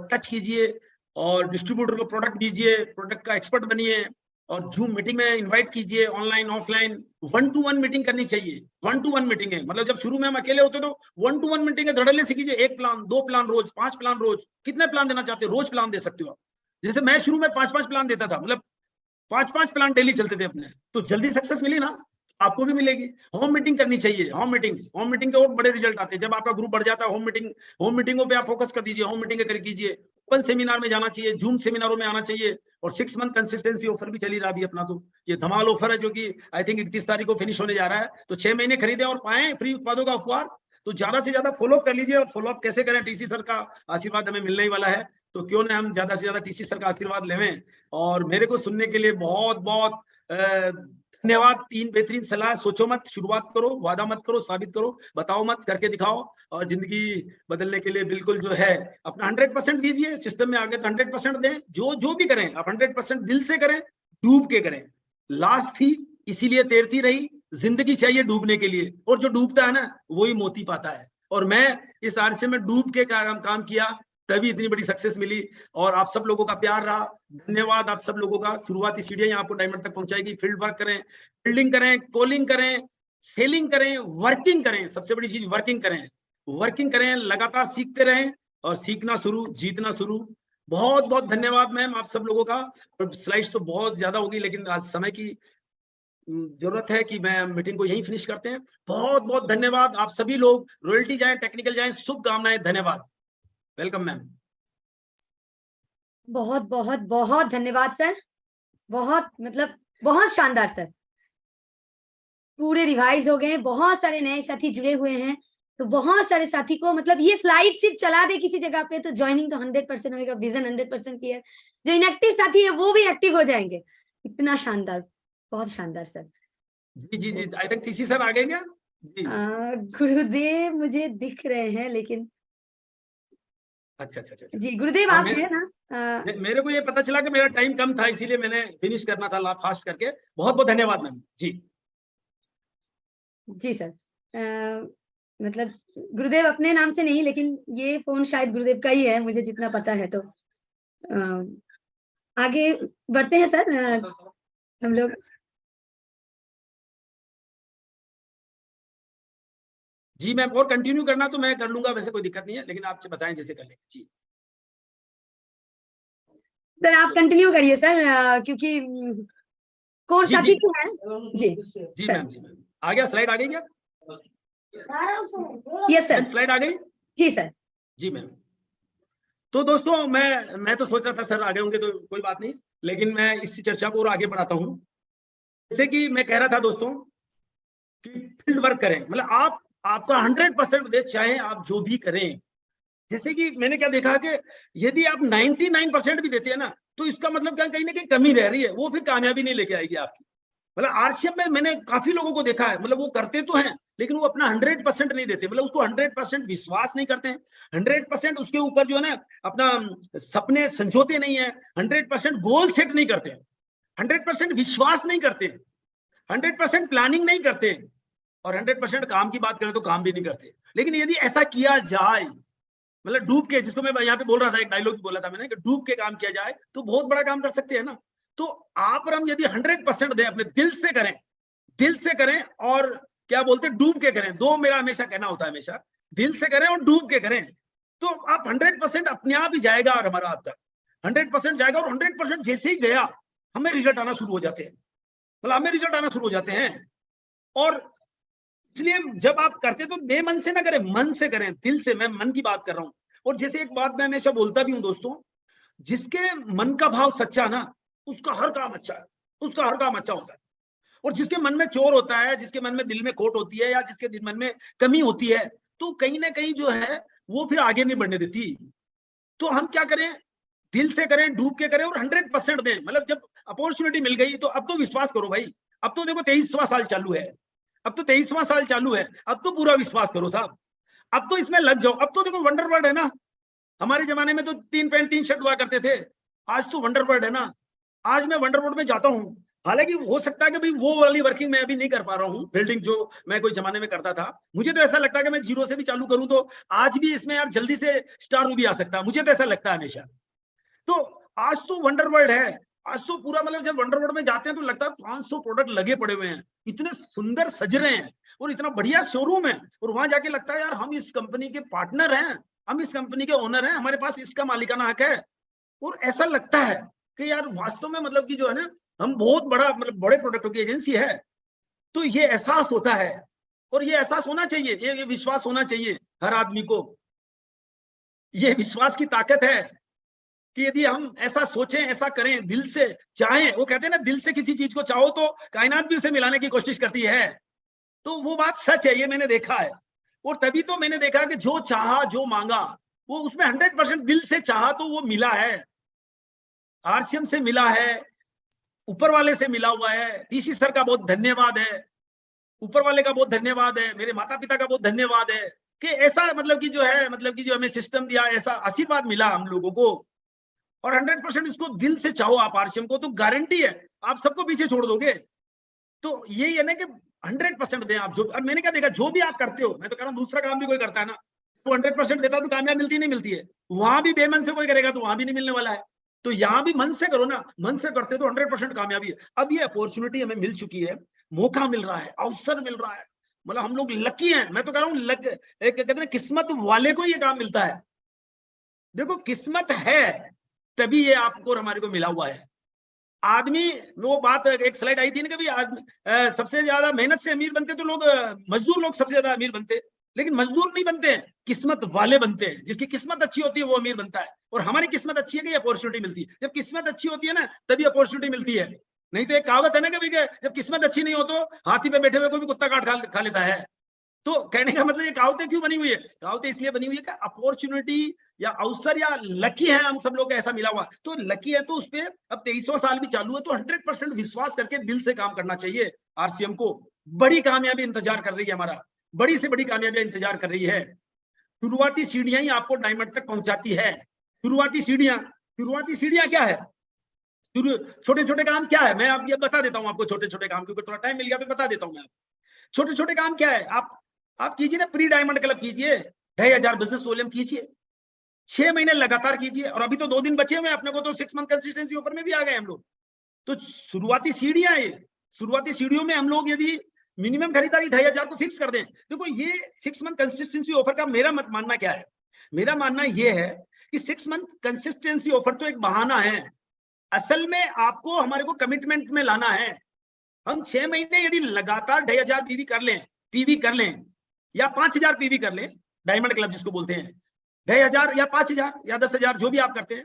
टच कीजिए और डिस्ट्रीब्यूटर को प्रोडक्ट दीजिए, प्रोडक्ट का एक्सपर्ट बनिए और जूम मीटिंग में इनवाइट कीजिए, ऑनलाइन ऑफलाइन 1-to-1 मीटिंग करनी चाहिए। 1-to-1 मीटिंग है, मतलब जब शुरू में हम अकेले होते तो 1-to-1 मीटिंग है, धड़ल्ले से कीजिए। 1 प्लान, 2 प्लान रोज, 5 प्लान रोज, कितने प्लान देना चाहते हो, रोज प्लान दे सकते हो आप। जैसे मैं शुरू में 5-5 प्लान देता था, मतलब 5-5 प्लान डेली चलते थे अपने, तो जल्दी सक्सेस मिली ना, आपको भी मिलेगी। होम मीटिंग करनी चाहिए, होम मीटिंग के और बड़े रिजल्ट आते हैं। जब आपका ग्रुप बढ़ जाता है, होम मीटिंगों पे आप फोकस कर दीजिए, होम मीटिंग कर कीजिए। ओपन सेमिनार में जाना चाहिए, जूम सेमिनारों में आना चाहिए। और 6 मंथ कंसिस्टेंसी ऑफर भी चली रहा अभी अपना, तो ये धमाल ऑफर है जो कि आई थिंक 31 तारीख को फिनिश होने जा रहा है। तो 6 महीने खरीदे और पाए फ्री उत्पादों का उपहार। तो ज्यादा से ज्यादा फॉलोअप कर लीजिए। और फॉलोअप कैसे करें, टीसी सर का आशीर्वाद हमें मिलने ही वाला है, तो क्यों ना हम ज्यादा से ज्यादा टीसी सर का आशीर्वाद लेवें। और मेरे को सुनने के लिए बहुत बहुत धन्यवाद। 3 बेहतरीन सलाह, सोचो मत, शुरुआत करो, वादा मत करो, साबित करो, बताओ मत, करके दिखाओ। और जिंदगी बदलने के लिए बिल्कुल जो है अपना 100% दीजिए। सिस्टम में आगे तो 100% दें, जो भी करें आप 100% दिल से करें, डूब के करें। लास्ट थी इसीलिए तैरती रही, जिंदगी चाहिए डूबने के लिए, और जो डूबता है ना वही मोती पाता है। और मैं इस आरसे में डूब के काम किया, तभी इतनी बड़ी सक्सेस मिली। और आप सब लोगों का प्यार रहा, धन्यवाद आप सब लोगों का। शुरुआती सीढ़ियां आपको डायमंड तक पहुंचाएगी। फील्ड वर्क करें, बिल्डिंग करें, कॉलिंग करें, सेलिंग करें, वर्किंग करें। सबसे बड़ी चीज वर्किंग करें, लगातार सीखते रहें और सीखना शुरू, जीतना शुरू। बहुत बहुत धन्यवाद मैम आप सब लोगों का। और स्लाइड्स तो बहुत ज्यादा होगी, लेकिन आज समय की जरूरत है कि मैं मीटिंग को यहीं फिनिश करते हैं। बहुत बहुत धन्यवाद आप सभी लोग। रॉयल्टी जाए, टेक्निकल जाए, शुभकामनाएं, धन्यवाद। Welcome ma'am. बहुत बहुत बहुत धन्यवाद सर, बहुत मतलब बहुत शानदार सर। पूरे रिवाइज हो गए, बहुत सारे नए साथी जुड़े हुए हैं। तो बहुत सारे साथी को मतलब ये स्लाइड सिर्फ चला दे किसी जगह पे तो ज्वाइनिंग तो 100% होगा, विजन 100% क्लियर। जो इनएक्टिव साथी है वो भी एक्टिव हो जाएंगे। इतना शानदार, बहुत शानदार सर। जी आई थिंक टीसी सर आ गए क्या जी? गुरुदेव मुझे दिख रहे हैं, लेकिन अच्छा। जी गुरुदेव आप हैं ना? मेरे को ये पता चला कि मेरा टाइम कम था, इसीलिए मैंने फिनिश करना था फास्ट करके। बहुत बहुत धन्यवाद मैम जी सर। मतलब गुरुदेव अपने नाम से नहीं, लेकिन ये फोन शायद गुरुदेव का ही है, मुझे जितना पता है। तो आगे बढ़ते हैं सर। हम लोग जी मैम, और कंटिन्यू करना तो मैं कर लूंगा, वैसे कोई दिक्कत नहीं है, लेकिन आपसे बताएं जैसे कर लेंगे। जी सर आप कंटिन्यू करिए सर, क्योंकि कोर्स साथी भी है। जी मैम आ गया, स्लाइड आ गई क्या? यस सर, स्लाइड आ गई जी सर। जी मैम। तो दोस्तों मैं तो सोच रहा था सर आगे होंगे तो कोई बात नहीं, लेकिन मैं इस चर्चा को और आगे बढ़ाता हूं। जैसे कि मैं कह रहा था दोस्तों कि फील्ड वर्क करें, मतलब आपका 100% दे, चाहे आप जो भी करें। जैसे कि मैंने क्या देखा कि यदि आप 99% भी देते हैं ना, तो इसका मतलब क्या, कहीं ना कहीं कमी रह रही है, वो फिर कामयाबी नहीं लेके आएगी आपकी। मतलब आरसीएम में मैंने काफी लोगों को देखा है, मतलब वो करते तो हैं लेकिन वो अपना 100% नहीं देते, मतलब उसको 100% विश्वास नहीं करते हैं, 100% उसके ऊपर जो है ना अपना सपने संजोते नहीं है, 100% गोल सेट नहीं करते, 100% विश्वास नहीं करते, 100% प्लानिंग नहीं करते, और 100% काम की बात करें तो काम भी नहीं करते। लेकिन यदि ऐसा किया जाए, मतलब डूब के, जिसको मैं यहाँ पे बोल रहा था, एक डायलॉग बोला था मैंने कि डूब के काम किया जाए तो बहुत बड़ा काम कर सकते हैं ना। तो आप और हम यदि 100% दें, अपने दिल से करें और क्या बोलते हैं, डूब के करें। दो मेरा हमेशा कहना होता है, हमेशा दिल से करें और डूब के करें, तो आप 100% अपने आप ही जाएगा और हमारा आपका 100% जाएगा। और 100% जैसे ही गया, हमें रिजल्ट आना शुरू हो जाते हैं, मतलब हमें रिजल्ट आना शुरू हो जाते हैं। और इसलिए जब आप करते तो बेमन से ना करें, मन से करें, दिल से। मैं मन की बात कर रहा हूं। और जैसे एक बात मैं हमेशा बोलता भी हूं दोस्तों, जिसके मन का भाव सच्चा ना, उसका हर काम अच्छा है, उसका हर काम अच्छा होता है। और जिसके मन में चोर होता है, जिसके मन में दिल में खोट होती है, या जिसके मन में कमी होती है, तो कहीं ना कहीं जो है वो फिर आगे नहीं बढ़ने देती। तो हम क्या करें, दिल से करें, डूब के करें और 100% दें। मतलब जब अपॉर्चुनिटी मिल गई तो अब तो विश्वास करो भाई। अब तो देखो 23वां साल चालू है, अब तो 23वां साल चालू है, अब तो पूरा विश्वास करो साहब, अब तो इसमें लग जाओ। अब तो देखो वंडर वर्ड है ना, हमारे जमाने में तो 3 पैंट 3 शर्ट हुआ करते थे, आज तो वंडर वर्ड है ना। आज मैं वंडर वर्ड में जाता हूँ, हालांकि हो सकता है कि भाई वो वाली वर्किंग मैं अभी नहीं कर पा रहा हूँ, बिल्डिंग जो मैं कोई जमाने में करता था। मुझे तो ऐसा लगता है कि मैं जीरो से भी चालू करूं तो आज भी इसमें यार जल्दी से स्टार भी आ सकता है, मुझे तो ऐसा लगता है हमेशा। तो आज तो वंडर वर्ल्ड है, आज तो पूरा, मतलब जब वंडर वर्ल्ड में जाते हैं तो लगता है 500 प्रोडक्ट लगे पड़े हुए हैं, इतने सुंदर सज रहे हैं और इतना बढ़िया शोरूम है। और वहां जाके लगता है यार हम इस कंपनी के पार्टनर हैं, हम इस कंपनी के ओनर हैं, हमारे पास इसका मालिकाना हक है। और ऐसा लगता है कि यार वास्तव में मतलब कि जो है ना, हम बहुत बड़ा, मतलब बड़े प्रोडक्टों की एजेंसी है। तो ये एहसास होता है, और ये एहसास होना चाहिए, ये विश्वास होना चाहिए हर आदमी को। ये विश्वास की ताकत है कि यदि हम ऐसा सोचें, ऐसा करें, दिल से चाहें। वो कहते हैं ना, दिल से किसी चीज को चाहो तो कायनात भी उसे मिलाने की कोशिश करती है। तो वो बात सच है, ये मैंने देखा है। और तभी तो मैंने देखा कि जो चाहा, जो मांगा, वो उसमें 100% दिल से चाहा तो वो मिला है। आरसीएम से मिला है, ऊपर वाले से मिला हुआ है। डीसी सर का बहुत धन्यवाद है, ऊपर वाले का बहुत धन्यवाद है, मेरे माता पिता का बहुत धन्यवाद है कि ऐसा, मतलब कि जो है, मतलब कि जो हमें सिस्टम दिया, ऐसा आशीर्वाद मिला हम लोगों को। और 100% इसको दिल से चाहो आप आरसीएम को, तो गारंटी है आप सबको पीछे छोड़ दोगे। तो यही है ना कि 100% दें आप। जो, और मैंने क्या देखा, जो भी आप करते हो, मैं तो कह रहा हूँ दूसरा काम भी कोई करता है ना, तो 100% देता तो कामयाब मिलती नहीं मिलती है। वहां भी बेमन से कोई करेगा तो वहां भी नहीं मिलने वाला है। तो यहाँ भी मन से करो ना, मन से करते तो 100% कामयाबी है। अब ये अपॉर्चुनिटी हमें मिल चुकी है, मौका मिल रहा है, अवसर मिल रहा है, मतलब हम लोग लकी हैं। मैं तो कह रहा हूँ लक, कहते हैं किस्मत वाले को ये काम मिलता है। देखो किस्मत है तभी ये आपको और हमारे को मिला हुआ है। आदमी, वो बात एक स्लाइड आई थी ना, कभी आदमी सबसे ज्यादा मेहनत से अमीर बनते तो लोग, मजदूर लोग सबसे ज्यादा अमीर बनते, लेकिन मजदूर नहीं बनते हैं, किस्मत वाले बनते हैं। जिसकी किस्मत अच्छी होती है वो अमीर बनता है। और हमारी किस्मत अच्छी है कि अपॉर्चुनिटी मिलती है। जब किस्मत अच्छी होती है ना, तभी अपॉर्चुनिटी मिलती है। नहीं तो एक कहावत है ना कभी, जब किस्मत अच्छी नहीं हो तो हाथी पे बैठे हुए को भी कुत्ता काट खा लेता है। तो कहने का मतलब ये कहावतें क्यों बनी हुई है, कहावतें इसलिए बनी हुई है कि अपॉर्चुनिटी या अवसर या लकी है, हम सब लोग ऐसा मिला हुआ। तो लकी है तो उस पर अब 23वां साल भी चालू है, तो 100% विश्वास करके दिल से काम करना चाहिए। आरसीएम को बड़ी कामयाबी इंतजार कर रही है, हमारा बड़ी से बड़ी कामयाबी इंतजार कर रही है। शुरुआती सीढ़ियां ही आपको डायमंड तक पहुंचाती है। शुरुआती सीढ़ियां क्या है, छोटे छोटे काम क्या है, मैं अब ये बता देता हूं आपको। छोटे छोटे काम, क्योंकि थोड़ा टाइम मिल गया तो बता देता हूं मैं। छोटे छोटे काम क्या है, आप कीजिए ना, प्री डायमंड क्लब कीजिए, 2500 बिजनेस वॉल्यूम कीजिए, 6 महीने लगातार कीजिए। और अभी तो 2 दिन बचे हुए अपने को, तो 6 मंथ कंसिस्टेंसी ऊपर में भी आ गए हम लोग। तो शुरुआती सीढ़ियां, ये शुरुआती सीढ़ियों में हम लोग यदि मिनिमम खरीदारी 2500 को फिक्स कर दें। देखो ये 6 मंथ कंसिस्टेंसी ऑफर का मेरा मत मानना क्या है, मेरा मानना यह है कि 6 मंथ कंसिस्टेंसी ऑफर तो एक बहाना है। असल में आपको हमारे को कमिटमेंट में लाना है। हम 6 महीने यदि लगातार 2500 पीवी कर लें या 5000 पीवी कर लें, डायमंड क्लब जिसको बोलते हैं, 2500 या 5000 या 10,000 जो भी आप करते हैं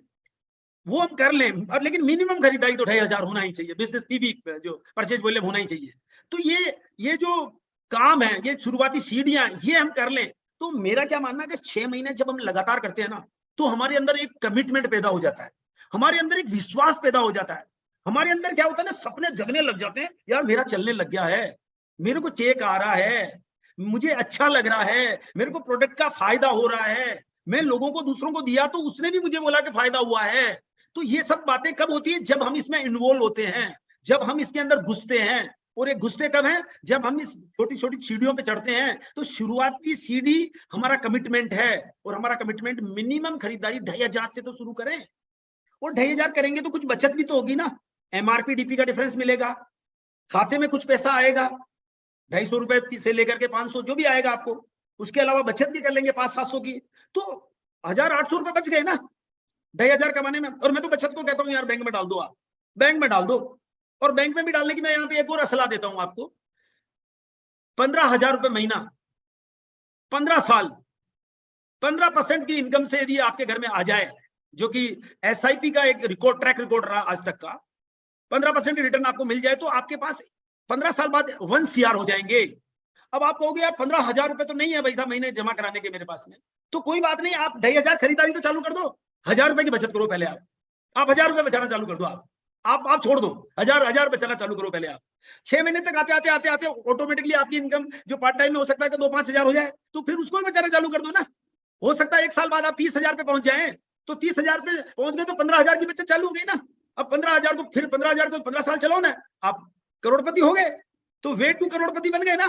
वो हम कर लें। और लेकिन मिनिमम खरीदारी तो 2500 होना ही चाहिए, बिजनेस पीवी जो परचेज वॉल्यूम होना ही चाहिए। तो ये जो काम है, ये शुरुआती सीढ़ियां, ये हम कर लें। तो मेरा क्या मानना है कि 6 महीने जब हम लगातार करते हैं ना, तो हमारे अंदर एक कमिटमेंट पैदा हो जाता है, हमारे अंदर एक विश्वास पैदा हो जाता है। हमारे अंदर क्या होता है ना, सपने जगने लग जाते हैं, यार मेरा चलने लग गया है, मेरे को चेक आ रहा है, मुझे अच्छा लग रहा है, मेरे को प्रोडक्ट का फायदा हो रहा है, मैं लोगों को, दूसरों को दिया तो उसने भी मुझे बोला कि फायदा हुआ है। तो ये सब बातें कब होती है, जब हम इसमें इन्वॉल्व होते हैं, जब हम इसके अंदर घुसते हैं। और ये घुसते कब है, जब हम इस छोटी छोटी सीढ़ियों पे चढ़ते हैं। तो शुरुआती सीढ़ी हमारा कमिटमेंट है, और हमारा कमिटमेंट मिनिमम खरीदारी 2500 से तो शुरू करें। और 2500 करेंगे तो कुछ बचत भी तो होगी ना। MRP DP का डिफरेंस मिलेगा, खाते में कुछ पैसा आएगा, 250 रुपए से लेकर के 500 जो भी आएगा आपको, उसके अलावा बचत भी कर लेंगे 500-700 की, तो 1,000-800 रुपए बच गए ना 2,000 कमाने में। और मैं तो बचत को कहता हूँ यार बैंक में डाल दो, आप बैंक में डाल दो। और बैंक में भी डालने की मैं यहाँ पे एक और सलाह देता हूँ आपको, 15,000 रुपए महीना, 15 साल, 15% की इनकम से यदि आपके घर में आ जाए, जो कि SIP का एक रिकॉर्ड, ट्रैक रिकॉर्ड रहा आज तक का, 15% की रिटर्न आपको मिल जाए तो आपके पास 15 साल बाद 1 CR हो जाएंगे। अब आप कहोगे यार 15,000 रुपए तो नहीं है भाई साहब महीने जमा कराने के मेरे पास में, तो कोई बात नहीं, आप 2,500 खरीदारी तो चालू कर दो, 1,000 रुपए की बचत करो पहले, आप 1,000 रुपए बचाना चालू कर दो, आप छोड़ दो, 1,000 बचाना चालू करो पहले आप। 6 महीने तक आते आते ऑटोमेटिकली आपकी इनकम जो पार्ट टाइम में हो सकता है कि 2-5 हजार हो जाए, तो फिर उसको भी बचाना चालू कर दो ना। हो सकता है 1 साल बाद आप 30,000 पे पहुंच जाए, तो 30,000 पे पहुंच गए तो 15,000 की बचत चालू हो गई ना। अब 15,000 को फिर 15,000 को 15 साल चलाओ ना, आप करोड़पति हो गए, तो वे टू करोड़पति बन गए ना।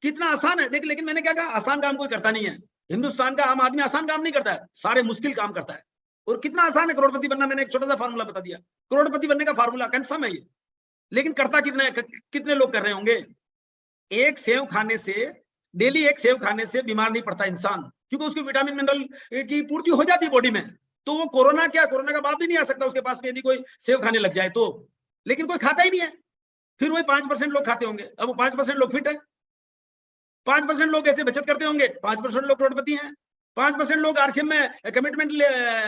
कितना आसान है देख। लेकिन मैंने क्या कहा, आसान काम कोई करता नहीं है। हिंदुस्तान का आम आदमी आसान काम नहीं करता है, सारे मुश्किल काम करता है। और कितना आसान है करोड़पति बनना, मैंने एक छोटा सा फार्मूला बता दिया, करोड़पति बनने का फार्मूला कंफर्म है ये। लेकिन करता कितने लोग कर रहे होंगे। एक सेव खाने से, डेली एक सेव खाने से बीमार नहीं पड़ता इंसान, क्योंकि उसकी विटामिन मिनरल की पूर्ति हो जाती है बॉडी में। तो वो कोरोना का बाप भी नहीं आ सकता उसके पास में यदि कोई सेव खाने लग जाए तो। लेकिन कोई खाता ही नहीं है, फिर वही 5% लोग खाते होंगे। अब वो 5% लोग फिट है, 5% लोग ऐसे बचत करते होंगे, 5% लोग करोड़पति हैं, 5% लोग RCM में कमिटमेंट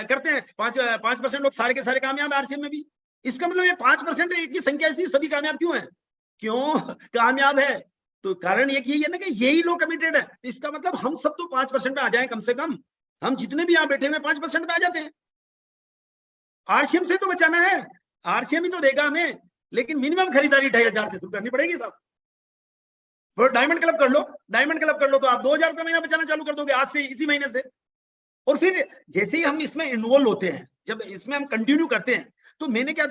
करते हैं, 5% लोग सारे के सारे कामयाब है RCM में भी। इसका मतलब ये 5% एक की संख्या ऐसी, सभी कामयाब क्यों है, क्यों कामयाब है? तो कारण एक यही है ना कि यही लोग कमिटेड है। इसका मतलब हम सब तो 5% पे आ जाए कम से कम। हम जितने भी यहाँ बैठे हुए 5% पे आ जाते हैं। RCM से तो बचाना है, RCM ही तो देगा हमें, लेकिन मिनिमम खरीदारी 2,500 से शुरू करनी पड़ेगी साहब। और डायमंड क्लब कर लो, डायमंड क्लब कर लो तो आप 2,000 रुपए महीना बचाना चालू कर दोगे आज से, इसी महीने से। और फिर जैसे ही हम इसमें इन्वॉल्व होते हैं, जब इसमें हम कंटिन्यू करते हैं, तो मैंने क्या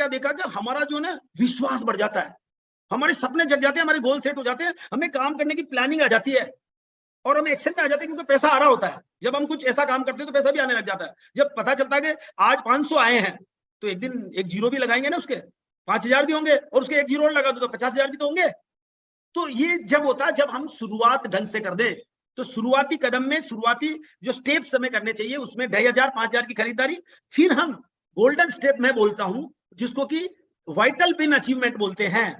देखा कि हमारा जो ना विश्वास बढ़ जाता है, हमारे सपने जग जाते हैं, हमारे गोल सेट हो जाते हैं, हमें काम करने की प्लानिंग आ जाती है और हम एक्शन में आ जाते हैं, क्योंकि पैसा आ रहा होता है। जब हम कुछ ऐसा काम करते हैं तो पैसा भी आने लग जाता है। जब पता चलता है कि आज 500 आए हैं, तो एक दिन एक जीरो भी लगाएंगे ना, उसके 5,000 भी होंगे, और उसके एक जीरो और लगा दो तो 50,000 भी तो होंगे। तो ये जब होता है, जब हम शुरुआत ढंग से कर दे, तो शुरुआती कदम में, शुरुआती जो स्टेप्स हमें करने चाहिए, उसमें 2,500 5,000 की खरीदारी। फिर हम गोल्डन स्टेप में बोलता हूं, जिसको कि वाइटल पिन अचीवमेंट बोलते हैं।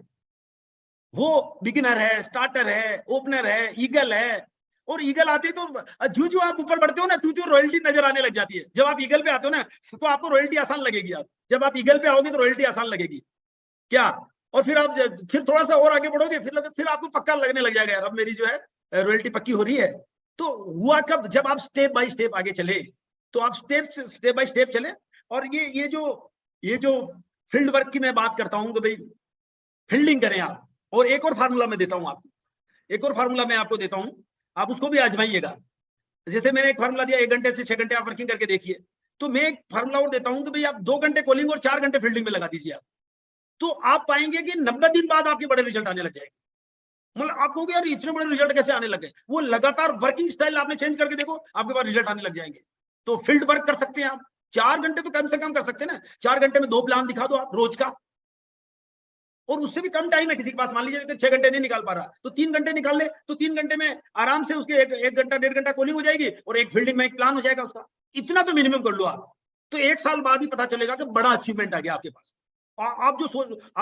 वो बिगिनर है, स्टार्टर है, ओपनर है, ईगल है। और ईगल आते तो जो आप ऊपर बढ़ते हो ना, तो रॉयल्टी नजर आने लग जाती है। जब आप ईगल पे आते हो ना, तो आपको रॉयल्टी आसान लगेगी। आप जब आप ईगल पे आओगे तो रॉयल्टी आसान लगेगी क्या। और फिर आप फिर थोड़ा सा और आगे बढ़ोगे, फिर आपको पक्का लगने लग जाएगा, यार अब मेरी जो है रॉयल्टी पक्की हो रही है। तो हुआ कब, जब आप स्टेप बाय स्टेप आगे चले। तो आप स्टेप बाय स्टेप चले। और ये जो फील्ड वर्क की मैं बात करता हूं कि भाई फील्डिंग करें आप। और एक और फार्मूला मैं देता हूं आपको, एक और फार्मूला मैं आपको देता हूं, आप उसको भी आजमाइएगा। जैसे मैंने एक फार्मूला दिया, 1 घंटे से 6 घंटे आप वर्किंग करके देखिए। तो मैं एक फार्मूला और देता हूं कि भाई आप 2 घंटे कॉलिंग और 4 घंटे फील्डिंग में लगा दीजिए आप। तो आप पाएंगे कि 90 दिन बाद आपके बड़े रिजल्ट आने लग जाएंगे। मतलब आप कहोगे यार इतने बड़े रिजल्ट कैसे आने लगे। वो लगातार वर्किंग स्टाइल आपने चेंज करके देखो, आपके पास रिजल्ट आने लग जाएंगे। तो फील्ड वर्क कर सकते हैं आप, 4 घंटे तो कम से कम कर सकते हैं ना। 4 घंटे में 2 प्लान दिखा दो आप रोज का, और उससे भी कम टाइम है किसी के पास, मान लीजिए 6 घंटे नहीं निकाल पा रहा, तो 3 घंटे निकाल ले, तो 3 घंटे में आराम से उसके 1 घंटा 1.5 घंटा कॉलिंग हो जाएगी, और एक फील्डिंग में एक प्लान हो जाएगा उसका। इतना तो मिनिमम कर लो आप। तो 1 साल बाद ही पता चलेगा कि बड़ा अचीवमेंट आ गया आपके पास। आप जो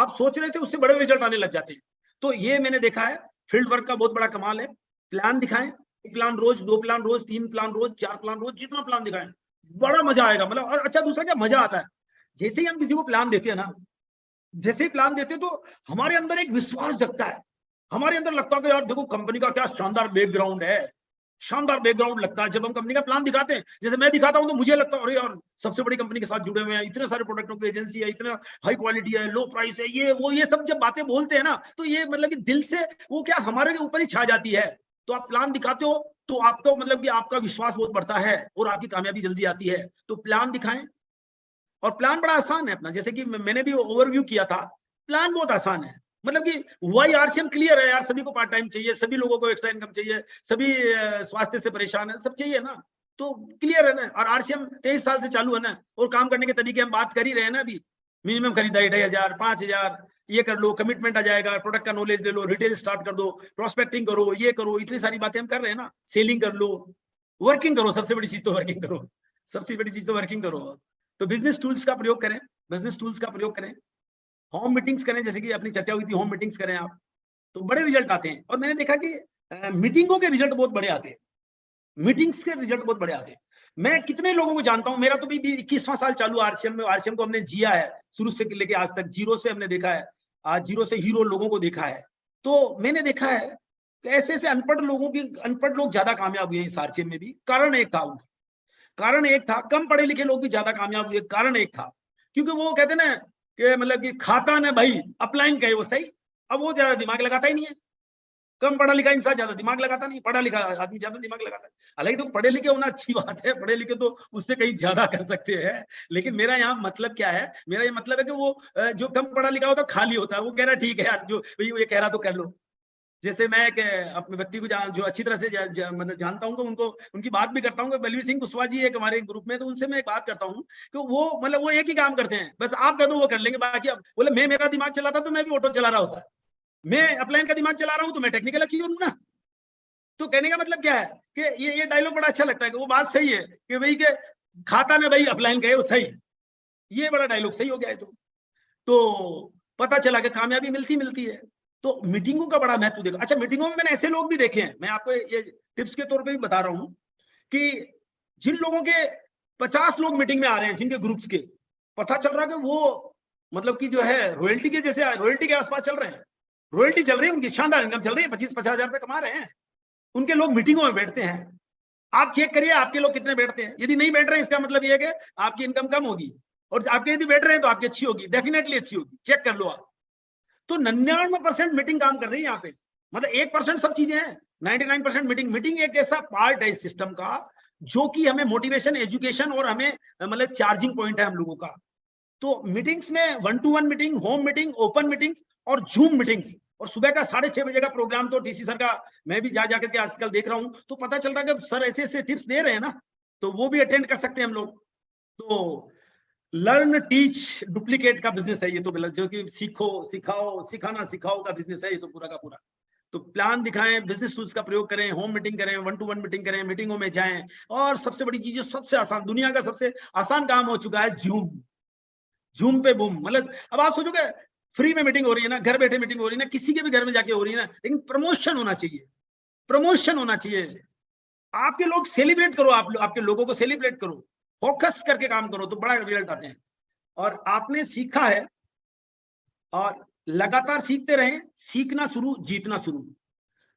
सोच रहे थे उससे बड़े रिजल्ट आने लग जाते हैं। तो ये मैंने देखा है, फील्ड वर्क का बहुत बड़ा कमाल है। प्लान दिखाएं, 1 प्लान रोज, 2 प्लान रोज, 3 प्लान रोज, 4 प्लान रोज, जितना प्लान दिखाएं बड़ा मजा आएगा। मतलब और अच्छा दूसरा क्या मजा आता है, जैसे ही हम किसी को प्लान देते हैं ना, जैसे ही प्लान देते तो हमारे अंदर एक विश्वास जगता है। हमारे अंदर लगता है कि यार देखो कंपनी का क्या शानदार बैकग्राउंड है, शानदार बैकग्राउंड लगता है जब हम कंपनी का प्लान दिखाते हैं। जैसे मैं दिखाता हूं तो मुझे लगता है अरे यार सबसे बड़ी कंपनी के साथ जुड़े हुए हैं, इतने सारे प्रोडक्टों की एजेंसी है, इतना हाई क्वालिटी है, लो प्राइस है, ये सब जब बातें बोलते हैं ना, तो ये मतलब कि दिल से वो क्या हमारे ऊपर ही छा जाती है। तो आप प्लान दिखाते हो तो आपको मतलब कि आपका विश्वास बहुत बढ़ता है और आपकी कामयाबी जल्दी आती है। तो प्लान दिखाएं, और प्लान बड़ा आसान है अपना, जैसे कि मैंने भी ओवरव्यू किया था। प्लान बहुत आसान है, मतलब कि वाई RCM क्लियर है यार, सभी को पार्ट टाइम चाहिए, सभी लोगों को एक्स्ट्रा इनकम चाहिए, सभी स्वास्थ्य से परेशान है, सब चाहिए ना। तो क्लियर है ना। और RCM 23 साल से चालू है ना, और काम करने के तरीके हम बात कर ही रहे हैं ना अभी। मिनिमम खरीदारी 2,500 5,000 ये कर लो, कमिटमेंट आ जाएगा, प्रोडक्ट का नॉलेज ले लो, रिटेल स्टार्ट कर दो, प्रोस्पेक्टिंग करो, ये करो, इतनी सारी बातें हम कर रहे हैं ना, सेलिंग कर लो, वर्किंग करो, सबसे बड़ी चीज तो वर्किंग करो, सबसे बड़ी चीज तो वर्किंग करो। तो बिजनेस टूल्स का प्रयोग करें, बिजनेस टूल्स का प्रयोग करें, होम मीटिंग्स करें, जैसे कि अपनी चर्चा हुई थी, होम मीटिंग्स करें आप, तो बड़े रिजल्ट आते हैं। और मैंने देखा कि मीटिंगों के रिजल्ट बहुत बड़े आते हैं, मीटिंग्स के रिजल्ट बहुत बड़े आते हैं। मैं कितने लोगों को जानता हूं, मेरा तो भी 21वां साल चालू आरसीएम में, आरसीएम को हमने जिया है शुरू से लेके आज तक, जीरो से हमने देखा है, आज जीरो से हीरो लोगों को देखा है। तो मैंने देखा है कि ऐसे ऐसे अनपढ़ लोग ज्यादा कामयाब हुए इस आरसीएम में भी। कारण एक था उनका, कारण एक था, कम पढ़े लिखे लोग भी ज्यादा कामयाब हुए, कारण एक था, क्योंकि वो कहते ना कि मतलब कि खाता ना भाई अपलाइन कहे वो सही, अब वो ज्यादा दिमाग लगाता ही नहीं है। कम पढ़ा लिखा इंसान ज्यादा दिमाग लगाता नहीं, पढ़ा लिखा आदमी ज्यादा दिमाग लगाता है। हालांकि तो पढ़े लिखे होना अच्छी बात है, पढ़े लिखे तो उससे कहीं ज्यादा कर सकते हैं, लेकिन मेरा यहाँ मतलब क्या है, मेरा ये मतलब है कि वो जो कम पढ़ा लिखा होता है खाली होता है, वो कह रहा ठीक है यार, जो ये कह रहा तो कर लो। जैसे मैं अपने व्यक्ति को जो अच्छी तरह से मतलब जानता हूँ, तो उनको उनकी बात भी करता हूँ। बलवीर सिंह कुशवाहा जी एक हमारे ग्रुप में, तो उनसे मैं एक बात करता हूँ कि वो मतलब वो एक ही काम करते हैं, बस आप कह दो वो कर लेंगे, बाकी अब बोले मैं मेरा दिमाग चलाता तो मैं भी ऑटो चला रहा होता, मैं अपलाइन का दिमाग चला रहा हूँ तो मैं टेक्निकल अचीवर हूँ ना। तो कहने का मतलब क्या है कि ये डायलॉग बड़ा अच्छा लगता है कि वो बात सही है कि भाई के खाता ना भाई अपलाइन कहे वो सही, ये बड़ा डायलॉग सही हो गया है। तो पता चला कि कामयाबी मिलती है। तो मीटिंगों का बड़ा महत्व देखो। अच्छा, मीटिंगों में मैंने ऐसे लोग भी देखे हैं, मैं आपको ये टिप्स के तौर पे भी बता रहा हूं कि जिन लोगों के 50 लोग मीटिंग में आ रहे हैं, जिनके ग्रुप्स के, पता चल रहा है कि वो मतलब कि जो है रॉयल्टी के जैसे रॉयल्टी के आसपास चल रहे हैं, रॉयल्टी चल रही है उनकी, शानदार इनकम चल रही है, 25-50 हजार रुपए कमा रहे हैं। उनके लोग मीटिंगों में बैठते हैं। आप चेक करिए आपके लोग कितने बैठते हैं, यदि नहीं बैठ रहे हैं इसका मतलब यह है कि आपकी इनकम कम होगी, और आपके यदि बैठ रहे हैं तो आपकी अच्छी होगी, डेफिनेटली अच्छी होगी, चेक कर लो आप। तो 99% मीटिंग काम कर रही है यहाँ पे, मतलब 1% सब चीजें हैं, 99% मीटिंग एक ऐसा पार्ट है इस सिस्टम का जो कि हमें मोटिवेशन, एजुकेशन और हमें मतलब चार्जिंग पॉइंट है हम लोगों का। तो मीटिंग्स में 1-to-1 meeting, home meeting, open meetings और जूम मीटिंग्स, और सुबह का 6:30 बजे का प्रोग्राम तो टीसी सर का मैं भी जा जाकर के आजकल देख रहा हूं, तो पता चल रहा है कि सर ऐसे ऐसे टिप्स दे रहे हैं ना, तो वो भी अटेंड कर सकते हैं हम लोग। तो लर्न टीच डुप्लीकेट का बिजनेस है ये, तो जो कि सीखो सिखाओ, सिखाना सिखाओ का बिजनेस है ये तो पूरा का पूरा। तो प्लान दिखाएं, बिजनेस टूल्स का प्रयोग करें, होम मीटिंग करें, 1-to-1 मीटिंग करें, मीटिंगों में जाएं, और सबसे बड़ी चीज, सबसे आसान, दुनिया का सबसे आसान काम हो चुका है जूम, जूम पे बूम। मतलब अब आप सोचोगे फ्री में मीटिंग हो रही है ना, घर बैठे मीटिंग हो रही है ना, किसी के भी घर में जाके हो रही है ना, लेकिन प्रमोशन होना चाहिए, प्रमोशन होना चाहिए। आपके लोग सेलिब्रेट करो, आपके लोगों को सेलिब्रेट करो, फोकस करके काम करो, तो बड़ा रिजल्ट आते हैं। और आपने सीखा है और लगातार सीखते रहें, सीखना शुरू, जीतना शुरू।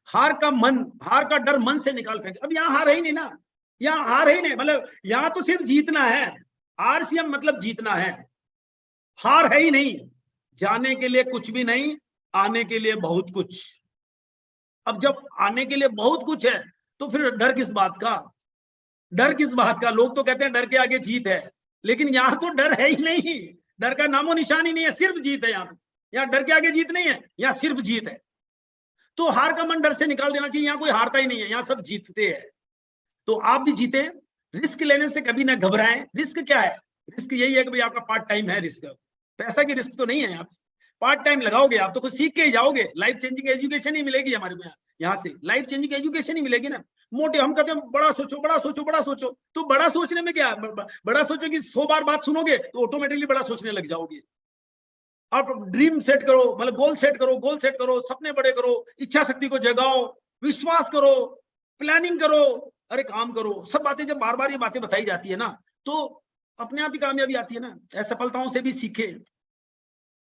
हार का डर मन से निकाल फेंके। अब यहाँ हार है ही नहीं ना, यहाँ हार है ही नहीं, मतलब यहाँ तो सिर्फ जीतना है, आरसीएम मतलब जीतना है, हार है ही नहीं। जाने के लिए कुछ भी नहीं, आने के लिए बहुत कुछ। अब जब आने के लिए बहुत कुछ है तो फिर डर किस बात का, डर किस बात का। लोग तो कहते हैं डर के आगे जीत है, लेकिन यहाँ तो डर है ही नहीं, डर का नामो निशान ही नहीं है, सिर्फ जीत है। यहाँ डर के आगे जीत नहीं है, यहाँ सिर्फ जीत है। तो हार का मन डर से निकाल देना चाहिए, यहाँ कोई हारता ही नहीं है, यहाँ सब जीतते हैं। तो आप भी जीते, रिस्क लेने से कभी ना घबराएं। रिस्क क्या है, रिस्क यही है कि भाई आपका पार्ट टाइम है रिस्क, पैसा की रिस्क तो नहीं है। आप पार्ट टाइम लगाओगे आप तो कुछ सीख के ही जाओगे, लाइफ चेंजिंग एजुकेशन ही मिलेगी हमारे को, यहाँ से लाइफ चेंजिंग एजुकेशन ही मिलेगी ना। मोटे हम कहते हैं बड़ा सोचो बड़ा सोचो बड़ा सोचो, तो बड़ा सोचने में क्या, बड़ा सोचो कि 100 बार बात सुनोगे तो ऑटोमेटिकली बड़ा सोचने लग जाओगे। आप ड्रीम सेट करो, मतलब गोल सेट करो, सपने बड़े करो, इच्छा शक्ति को जगाओ, विश्वास करो, प्लानिंग करो, अरे काम करो। सब बातें जब बार बार ये बातें बताई जाती है ना, तो अपने आप ही कामयाबी आती है ना। असफलताओं से भी सीखे।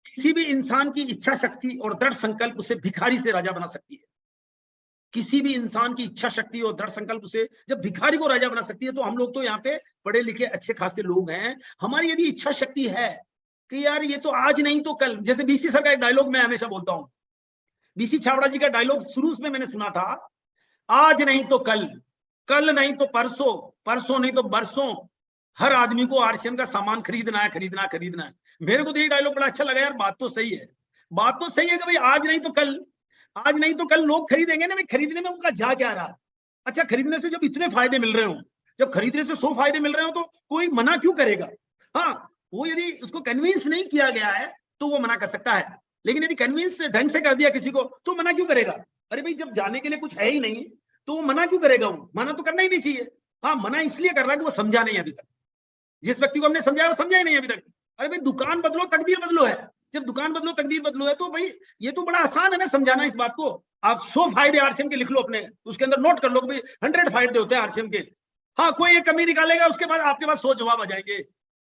किसी भी इंसान की इच्छा शक्ति और दृढ़ संकल्प उसे भिखारी से राजा बना सकती है। किसी भी इंसान की इच्छा शक्ति और दृढ़ संकल्प उसे जब भिखारी को राजा बना सकती है, तो हम लोग तो यहाँ पे पढ़े लिखे अच्छे खासे लोग हैं, हमारी यदि इच्छा शक्ति है कि यार ये तो आज नहीं तो कल, जैसे बीसी सर का एक डायलॉग मैं हमेशा बोलता हूं, बीसी छाबड़ा जी का डायलॉग शुरू में मैंने सुना था, आज नहीं तो कल, कल नहीं तो परसों, परसों नहीं तो बरसों, हर आदमी को आरसीएम का सामान खरीदना है, खरीदना खरीदना है। मेरे को तो ये डायलॉग बड़ा अच्छा लगा यार, बात तो सही है, बात तो सही है कि भाई आज नहीं तो कल, आज नहीं तो कल लोग खरीदेंगे ना। भाई खरीदने में उनका जा क्या रहा। अच्छा, खरीदने से जब इतने फायदे मिल रहे हो, जब खरीदने से 100 फायदे मिल रहे हो, तो कोई मना क्यों करेगा। हाँ, वो यदि उसको कन्विंस नहीं किया गया है तो वो मना कर सकता है, लेकिन यदि कन्विंस ढंग से कर दिया किसी को तो मना क्यों करेगा? अरे भाई जब जाने के लिए कुछ है ही नहीं तो वो मना क्यों करेगा? वो मना तो करना ही नहीं चाहिए। हाँ, मना इसलिए कर रहा है कि वो समझा नहीं अभी तक। जिस व्यक्ति को हमने समझाया वो समझा ही नहीं अभी तक। अरे भाई दुकान बदलो तकदीर बदलो है, जब दुकान बदलो तकदीर बदलो है तो भाई ये तो बड़ा आसान है ना समझाना इस बात को। आप 100 फायदे आरसीएम के लिख लो अपने, उसके अंदर नोट कर लो भाई 100 फायदे होते हैं आरसीएम के। हाँ, कोई एक कमी निकालेगा उसके बाद आपके पास 100 जवाब आ जाएंगे।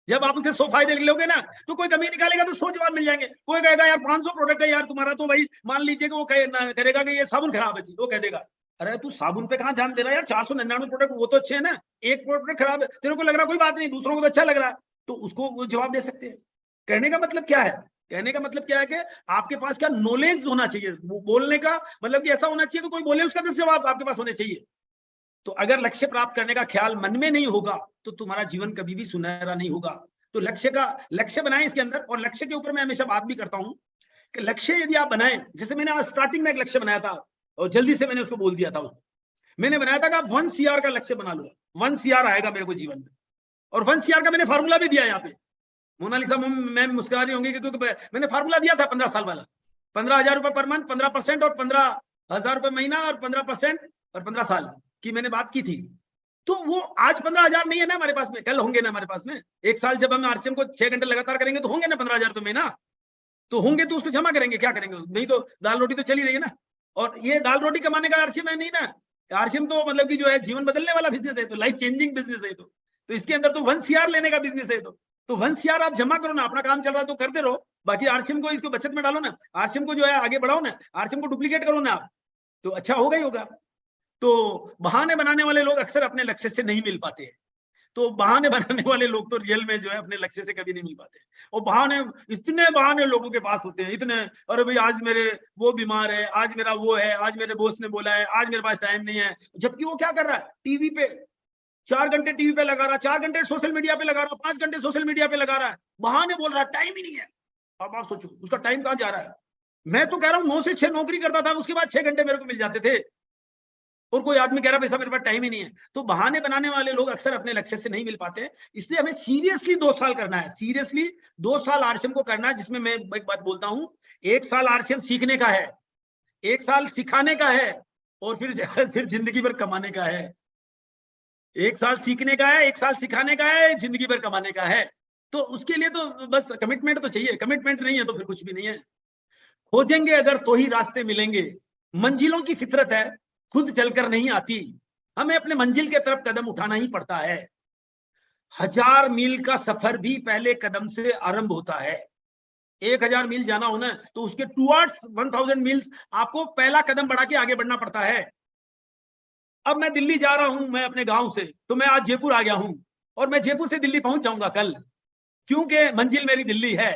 जब आप उनसे 100 फायदे लिख लोगे ना तो कोई कमी निकालेगा तो 100 जवाब मिल जाएंगे। कोई कहेगा यार 500 प्रोडक्ट है यार तुम्हारा, तो भाई मान लीजिए कि वो करेगा कि ये साबुन खराब है जी, वो कह देगा अरे तू साबुन पे कहाँ ध्यान दे रहा है यार, 499 प्रोडक्ट वो तो अच्छे है ना, एक प्रोडक्ट खराब है, तेरे को लग रहा कोई बात नहीं, दूसरों को तो अच्छा लग रहा है, तो उसको वो जवाब दे सकते हैं। कहने का मतलब क्या है? कहने का मतलब क्या है कि आपके पास क्या नॉलेज होना चाहिए, बोलने का मतलब कि ऐसा होना चाहिए कि कोई बोले उसका 10 जवाब आपके पास होने चाहिए। तो अगर लक्ष्य प्राप्त करने का ख्याल मन में नहीं होगा तो तुम्हारा जीवन कभी भी सुनहरा नहीं होगा। तो लक्ष्य बनाएं इसके अंदर, और लक्ष्य के ऊपर मैं हमेशा बात भी करता हूं कि लक्ष्य यदि आप बनाएं, जैसे मैंने आज स्टार्टिंग में एक लक्ष्य बनाया था और जल्दी से मैंने उसको बोल दिया था। मैंने बनाया था कि आप 1 CR का लक्ष्य बना लो, 1 CR आएगा मेरे को जीवन में, और 1 CR का मैंने फार्मूला भी दिया यहाँ पे। मोनालिसा मैम मुस्कुरा रही होंगी क्योंकि मैंने फार्मूला दिया था 15 साल वाला, 15,000 रुपए पर मंथ, 15% और 15,000 रुपए महीना और 15% और 15 साल की मैंने बात की थी। तो वो आज 15,000 नहीं है ना हमारे पास में, कल होंगे ना हमारे पास में। एक साल जब हम आरसीएम को 6 घंटे लगातार करेंगे तो होंगे ना 15,000 रुपए महीना, तो होंगे तो उसको जमा करेंगे, क्या करेंगे? नहीं तो दाल रोटी तो चली रही है ना। और ये दाल रोटी कमाने का आरसीएम है नहीं ना, आरसीएम तो मतलब कि जो है जीवन बदलने वाला बिजनेस है, तो लाइफ चेंजिंग बिजनेस है। तो इसके अंदर तो 1 CR लेने का बिजनेस है। तो 1 CR आप जमा करो ना, अपना काम चल रहा है तो करते रहो, बाकी आरसीएम को इसको बचत में डालो ना, आरसीएम को जो है आगे बढ़ाओ ना, आरसीएम को डुप्लीकेट करो ना आप, तो अच्छा होगा ही होगा। तो बहाने बनाने वाले लोग अक्सर अपने लक्ष्य से नहीं मिल पाते हैं। तो बहाने बनाने वाले लोग तो रियल में जो है अपने लक्ष्य से कभी नहीं मिल पाते। और बहाने, इतने बहाने लोगों के पास होते हैं, इतने, अरे भाई आज मेरे वो बीमार है, आज मेरा वो है, आज मेरे बॉस ने बोला है, आज मेरे पास टाइम नहीं है। जबकि वो क्या कर रहा है, टीवी पे 4 घंटे टीवी पे लगा रहा, 4 घंटे सोशल मीडिया पे लगा रहा, 5 घंटे सोशल मीडिया पे लगा रहा है, बहाने बोल रहा है, टाइम ही नहीं है। अब आप सोचो उसका टाइम कहाँ जा रहा है। मैं तो कह रहा हूँ 9 से 6 नौकरी करता था, उसके बाद 6 घंटे मेरे को मिल जाते थे, और कोई आदमी कह रहा है मेरे पास टाइम ही नहीं है। तो बहाने बनाने वाले लोग अक्सर अपने लक्ष्य से नहीं मिल पाते। इसलिए हमें सीरियसली 2 साल करना है, सीरियसली 2 साल आरसीएम को करना है, जिसमें मैं एक बात बोलता हूं, 1 साल आरसीएम सीखने का है, 1 साल सिखाने का है, और फिर जिंदगी भर कमाने का है। 1 साल सीखने का है, 1 साल सिखाने का है, जिंदगी भर कमाने का है। तो उसके लिए तो बस कमिटमेंट तो चाहिए, कमिटमेंट नहीं है तो फिर कुछ भी नहीं है। खोजेंगे अगर तो ही रास्ते मिलेंगे, मंजिलों की फितरत है, खुद चलकर नहीं आती, हमें अपने मंजिल के तरफ कदम उठाना ही पड़ता है। 1000 मील का सफर भी पहले कदम से आरंभ होता है। 1000 मील जाना हो ना तो उसके टुवर्ड्स 1000 मील्स आपको पहला कदम बढ़ा के आगे बढ़ना पड़ता है। अब मैं दिल्ली जा रहा हूं, मैं अपने गांव से, तो मैं आज जयपुर आ गया हूं, और मैं जयपुर से दिल्ली पहुंच जाऊंगा कल, क्योंकि मंजिल मेरी दिल्ली है।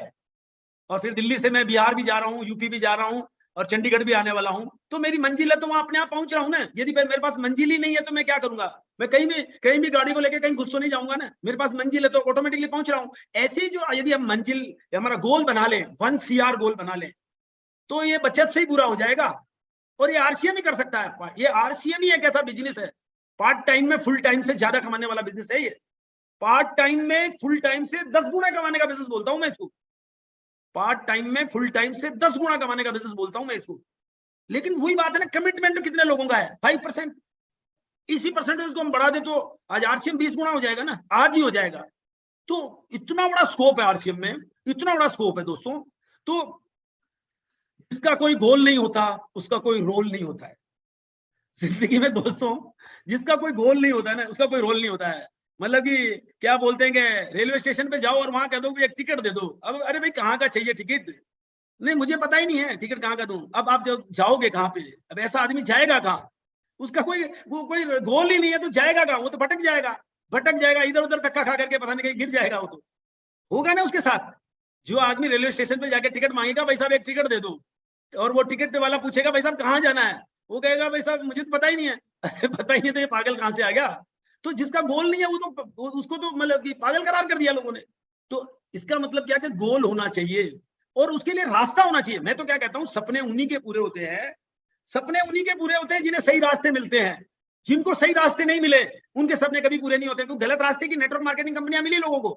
और फिर दिल्ली से मैं बिहार भी जा रहा हूँ, यूपी भी जा रहा हूँ, और चंडीगढ़ भी आने वाला हूं, तो मेरी मंजिल है, तो वहां अपने आप पहुंच रहा हूं ना। यदि मेरे पास मंजिल ही नहीं है तो मैं क्या करूंगा? मैं कहीं भी गाड़ी को लेकर कहीं घुस तो नहीं जाऊंगा ना। मेरे पास मंजिल है तो ऑटोमेटिकली पहुंच रहा हूं। ऐसे जो यदि हम मंजिल, हमारा गोल बना लें, 1 CR गोल बना लें, तो ये बचत से ही पूरा हो जाएगा। और ये आरसीएम ही कर सकता है। ये आरसीएम ही एक ऐसा बिजनेस है, पार्ट टाइम में फुल टाइम से ज्यादा कमाने वाला बिजनेस है ये। पार्ट टाइम में फुल टाइम से 10 गुना कमाने का बिजनेस बोलता हूं मैं इसको। पार्ट टाइम में फुल टाइम से 10 गुना कमाने का बिजनेस बोलता हूं मैं इसको। लेकिन वही बात है ना, कमिटमेंट कितने लोगों का है? 5%। इसी परसेंटेज को हम बढ़ा दे तो आज आरसीएम 20 गुना हो जाएगा ना, आज ही हो जाएगा। तो इतना बड़ा स्कोप है आरसीएम में, इतना बड़ा स्कोप है दोस्तों। तो जिसका कोई गोल नहीं होता उसका कोई रोल नहीं होता है जिंदगी में दोस्तों। जिसका कोई गोल नहीं होता है ना, उसका कोई रोल नहीं होता है। मतलब कि क्या बोलते हैं कि रेलवे स्टेशन पे जाओ और वहां कह दो कि एक टिकट दे दो। अब अरे भाई कहाँ का चाहिए टिकट? नहीं मुझे पता ही नहीं है टिकट कहाँ का दूं। अब आप जब जाओगे कहाँ पे? अब ऐसा आदमी जाएगा कहाँ? उसका कोई गोल ही नहीं है, तो जाएगा कहाँ? वो तो भटक जाएगा, इधर उधर धक्का खा करके पता नहीं कहीं गिर जाएगा। वो तो होगा ना उसके साथ। जो आदमी रेलवे स्टेशन पे जाके टिकट मांगेगा, भाई साहब एक टिकट दे दो, और वो टिकट वाला पूछेगा भाई साहब कहाँ जाना है, वो कहेगा भाई साहब मुझे तो पता ही नहीं है। पता ही नहीं तो ये पागल कहाँ से आ गया? तो जिसका गोल नहीं है वो तो उसको तो मतलब कि पागल करार कर दिया लोगों ने। तो इसका मतलब क्या कि गोल होना चाहिए और उसके लिए रास्ता होना चाहिए। मैं तो क्या कहता हूँ, सपने उन्हीं के पूरे होते हैं, सपने उन्हीं के पूरे होते हैं जिन्हें सही रास्ते मिलते हैं। जिनको सही रास्ते नहीं मिले उनके सपने कभी पूरे नहीं होते। क्योंकि गलत रास्ते की नेटवर्क मार्केटिंग कंपनियां मिली लोगों को,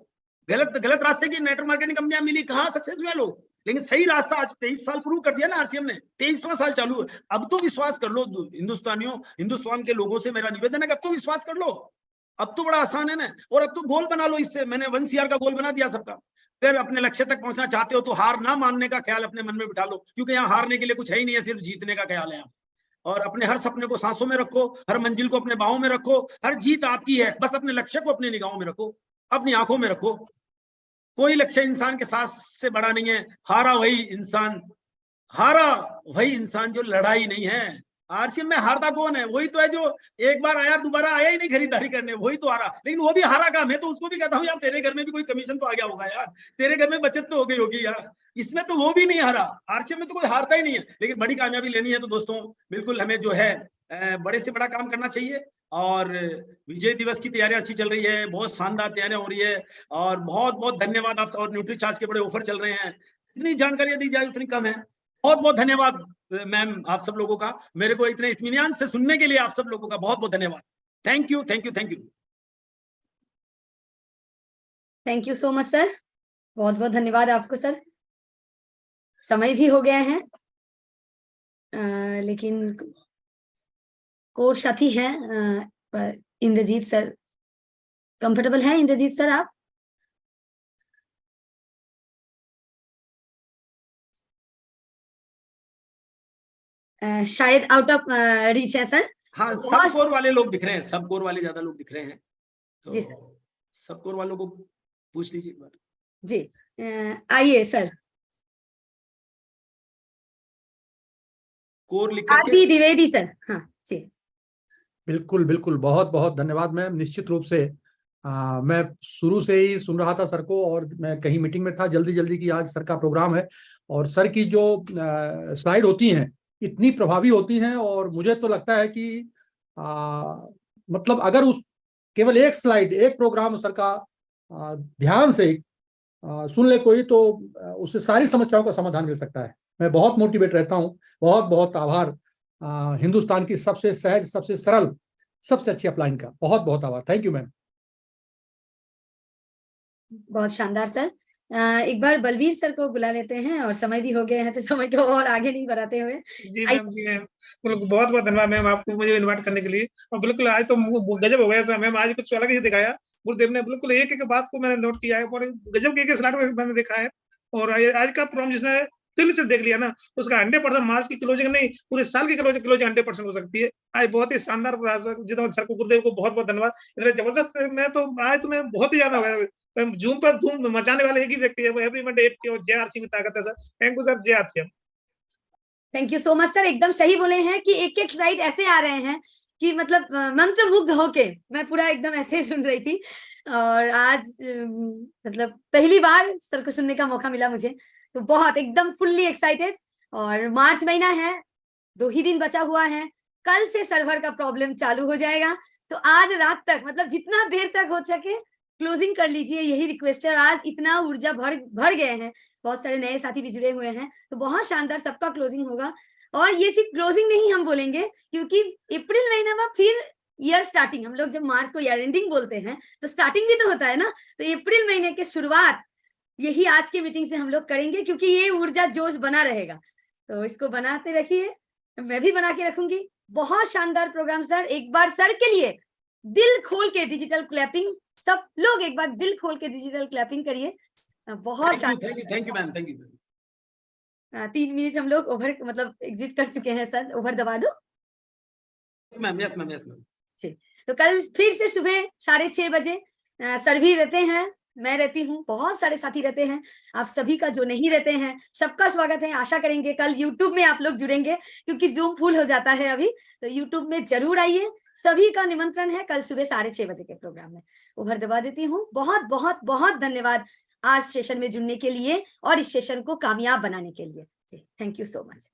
गलत रास्ते की नेटवर्क मार्केटिंग कंपनियां मिली, कहाँ सक्सेस हुए लोग। लेकिन सही रास्ता आज 23 साल प्रूव कर दिया ना आरसीएम ने, 23वां साल चालू है। अब तो विश्वास कर लो हिंदुस्तानियों, हिंदुस्तान के लोगों से मेरा निवेदन है कि अब तो विश्वास कर लो, अब तो बड़ा आसान है ना। और अब तो गोल बना लो, इससे मैंने 1 CR का गोल बना दिया सबका। फिर अपने लक्ष्य तक पहुंचना चाहते हो तो हार ना मानने का ख्याल अपने मन में बिठा लो, क्योंकि यहाँ हारने के लिए कुछ है ही नहीं है, सिर्फ जीतने का ख्याल है। और अपने हर सपने को सांसों में रखो, हर मंजिल को अपने बाहों में रखो, हर जीत आपकी है, बस अपने लक्ष्य को अपनी निगाहों में रखो, अपनी आंखों में रखो। कोई लक्ष्य इंसान के साथ से बड़ा नहीं है। हारा वही इंसान जो लड़ाई नहीं है। आरसीएम में हारता कौन है? वही तो है जो एक बार आया दोबारा आया ही नहीं खरीदारी करने, वही तो हारा। लेकिन वो भी हारा काम है, तो उसको भी कहता हूँ यार तेरे घर में भी कोई कमीशन तो आ गया होगा यार, तेरे घर में बचत तो हो गई होगी यार। इसमें तो वो भी नहीं हारा, आरसीएम में तो कोई हारता ही नहीं है। लेकिन बड़ी कामयाबी लेनी है तो दोस्तों बिल्कुल हमें जो है बड़े से बड़ा काम करना चाहिए। और विजय दिवस की तैयारियां अच्छी चल रही है, बहुत शानदार तैयारियां हो रही है। और बहुत बहुत धन्यवाद आप। और न्यूट्री चार्ज के बड़े ऑफर चल रहे हैं, इतनी जानकारियां दी जाए उतनी कम है। बहुत बहुत धन्यवाद मैम आप सब लोगों का, मेरे को इतने इत्मीनान से सुनने के लिए आप सब लोगों का बहुत बहुत धन्यवाद। Thank you thank you thank you. Thank you so much sir, बहुत बहुत धन्यवाद आपको सर। समय भी हो गया है, लेकिन कोर्स साथी हैं इंद्रजीत सर, कंफर्टेबल है इंद्रजीत सर आप? शायद आउट ऑफ रीच है सर। हाँ, सब कोर वाले लोग दिख रहे हैं, सब कोर वाले ज्यादा लोग दिख रहे हैं, तो जी सर, सब कोर वालों को पूछ लीजिए एक बार। जी आइए सर। कोर लिख करके आरती द्विवेदी सर। हाँ जी, बिल्कुल बिल्कुल, बहुत बहुत धन्यवाद मैम। निश्चित रूप से मैं शुरू से ही सुन रहा था सर को, और मैं कहीं मीटिंग में था, जल्दी जल्दी की आज सर का प्रोग्राम है। और सर की जो स्लाइड होती हैं इतनी प्रभावी होती हैं, और मुझे तो लगता है कि मतलब अगर उस केवल एक स्लाइड, एक प्रोग्राम सर का ध्यान से सुन ले कोई, तो उससे सारी समस्याओं का समाधान मिल सकता है। मैं बहुत मोटिवेट रहता हूँ। बहुत बहुत आभार हिंदुस्तान की सबसे सहज, सबसे सरल, सबसे अच्छी अपलाइन का बहुत बहुत आभार। Thank you ma'am. बहुत शानदार सर। एक बार बलवीर सर को बुला लेते हैं, और समय भी हो गया है तो समय को और आगे नहीं बढ़ाते हुए। जी मैम, जी मैम, बहुत बहुत धन्यवाद मैम आपको मुझे इनवाइट करने के लिए। और बिल्कुल आज तो गजब हो गया सर मैम, आज कुछ अलग ही दिखाया गुरुदेव ने। बिल्कुल एक एक बात को मैंने नोट किया है, और गजब के एक स्लाइड में मैंने देखा है। और आज का प्रोग्राम जिसने दिल से देख लिया ना, उसका 100% मार्च की क्लोजिंग नहीं, पूरे साल की क्लोजिंग 100% हो सकती है। आज बहुत ही शानदार रहा सर, जितना सर को, गुरुदेव को बहुत बहुत धन्यवाद। इतने जबरदस्त, मैं तो आज तो मैं बहुत ही ज्यादा हो गया। जूम पर धूम मचाने वाले एक ही व्यक्ति है, वो एवरी मंडे 8 की जय आरसी की ताकत है सर। थैंक यू सर, जय RC. Thank you so much sir, एकदम सही बोले हैं कि एक एक स्लाइड ऐसे आ रहे हैं कि मतलब मंत्र मुग्ध होके मैं पूरा एकदम ऐसे सुन रही थी। और आज मतलब पहली बार सर को सुनने का मौका मिला मुझे, तो बहुत एकदम फुल्ली एक्साइटेड। और मार्च महीना है, 2 ही दिन बचा हुआ है, कल से सर्वर का प्रॉब्लम चालू हो जाएगा। तो आज रात तक, मतलब जितना देर तक हो सके क्लोजिंग कर लीजिए, यही रिक्वेस्ट है। आज इतना ऊर्जा भर गए हैं, बहुत सारे नए साथी भी जुड़े हुए हैं, तो बहुत शानदार सबका क्लोजिंग होगा। और ये सिर्फ क्लोजिंग नहीं हम बोलेंगे, क्योंकि अप्रैल महीना में फिर ईयर स्टार्टिंग, हम लोग जब मार्च को ईयर एंडिंग बोलते हैं तो स्टार्टिंग भी तो होता है ना। तो अप्रैल महीने की शुरुआत यही आज की मीटिंग से हम लोग करेंगे, क्योंकि ये ऊर्जा जोश बना रहेगा। तो इसको बनाते रखिए, मैं भी बना के रखूंगी। बहुत शानदार प्रोग्राम सर। एक बार सर के लिए दिल खोल के डिजिटल क्लैपिंग, सब लोग एक बार दिल खोल के डिजिटल क्लैपिंग करिए। बहुत शानदार। Thank you ma'am, thank you. 3 minute हम लोग ओवर, मतलब एग्जिट कर चुके हैं सर। ओवर दबा दो। Yes ma'am, yes ma'am, yes ma'am. तो कल फिर से सुबह 6:30 बजे सर भी रहते हैं, मैं रहती हूँ, बहुत सारे साथी रहते हैं। आप सभी का, जो नहीं रहते हैं, सबका स्वागत है। आशा करेंगे कल यूट्यूब में आप लोग जुड़ेंगे, क्योंकि जूम फुल हो जाता है अभी। तो यूट्यूब में जरूर आइए, सभी का निमंत्रण है कल सुबह 6:30 बजे के प्रोग्राम में। ओवर दबा देती हूँ। बहुत बहुत बहुत धन्यवाद आज सेशन में जुड़ने के लिए और इस सेशन को कामयाब बनाने के लिए। Thank you so much.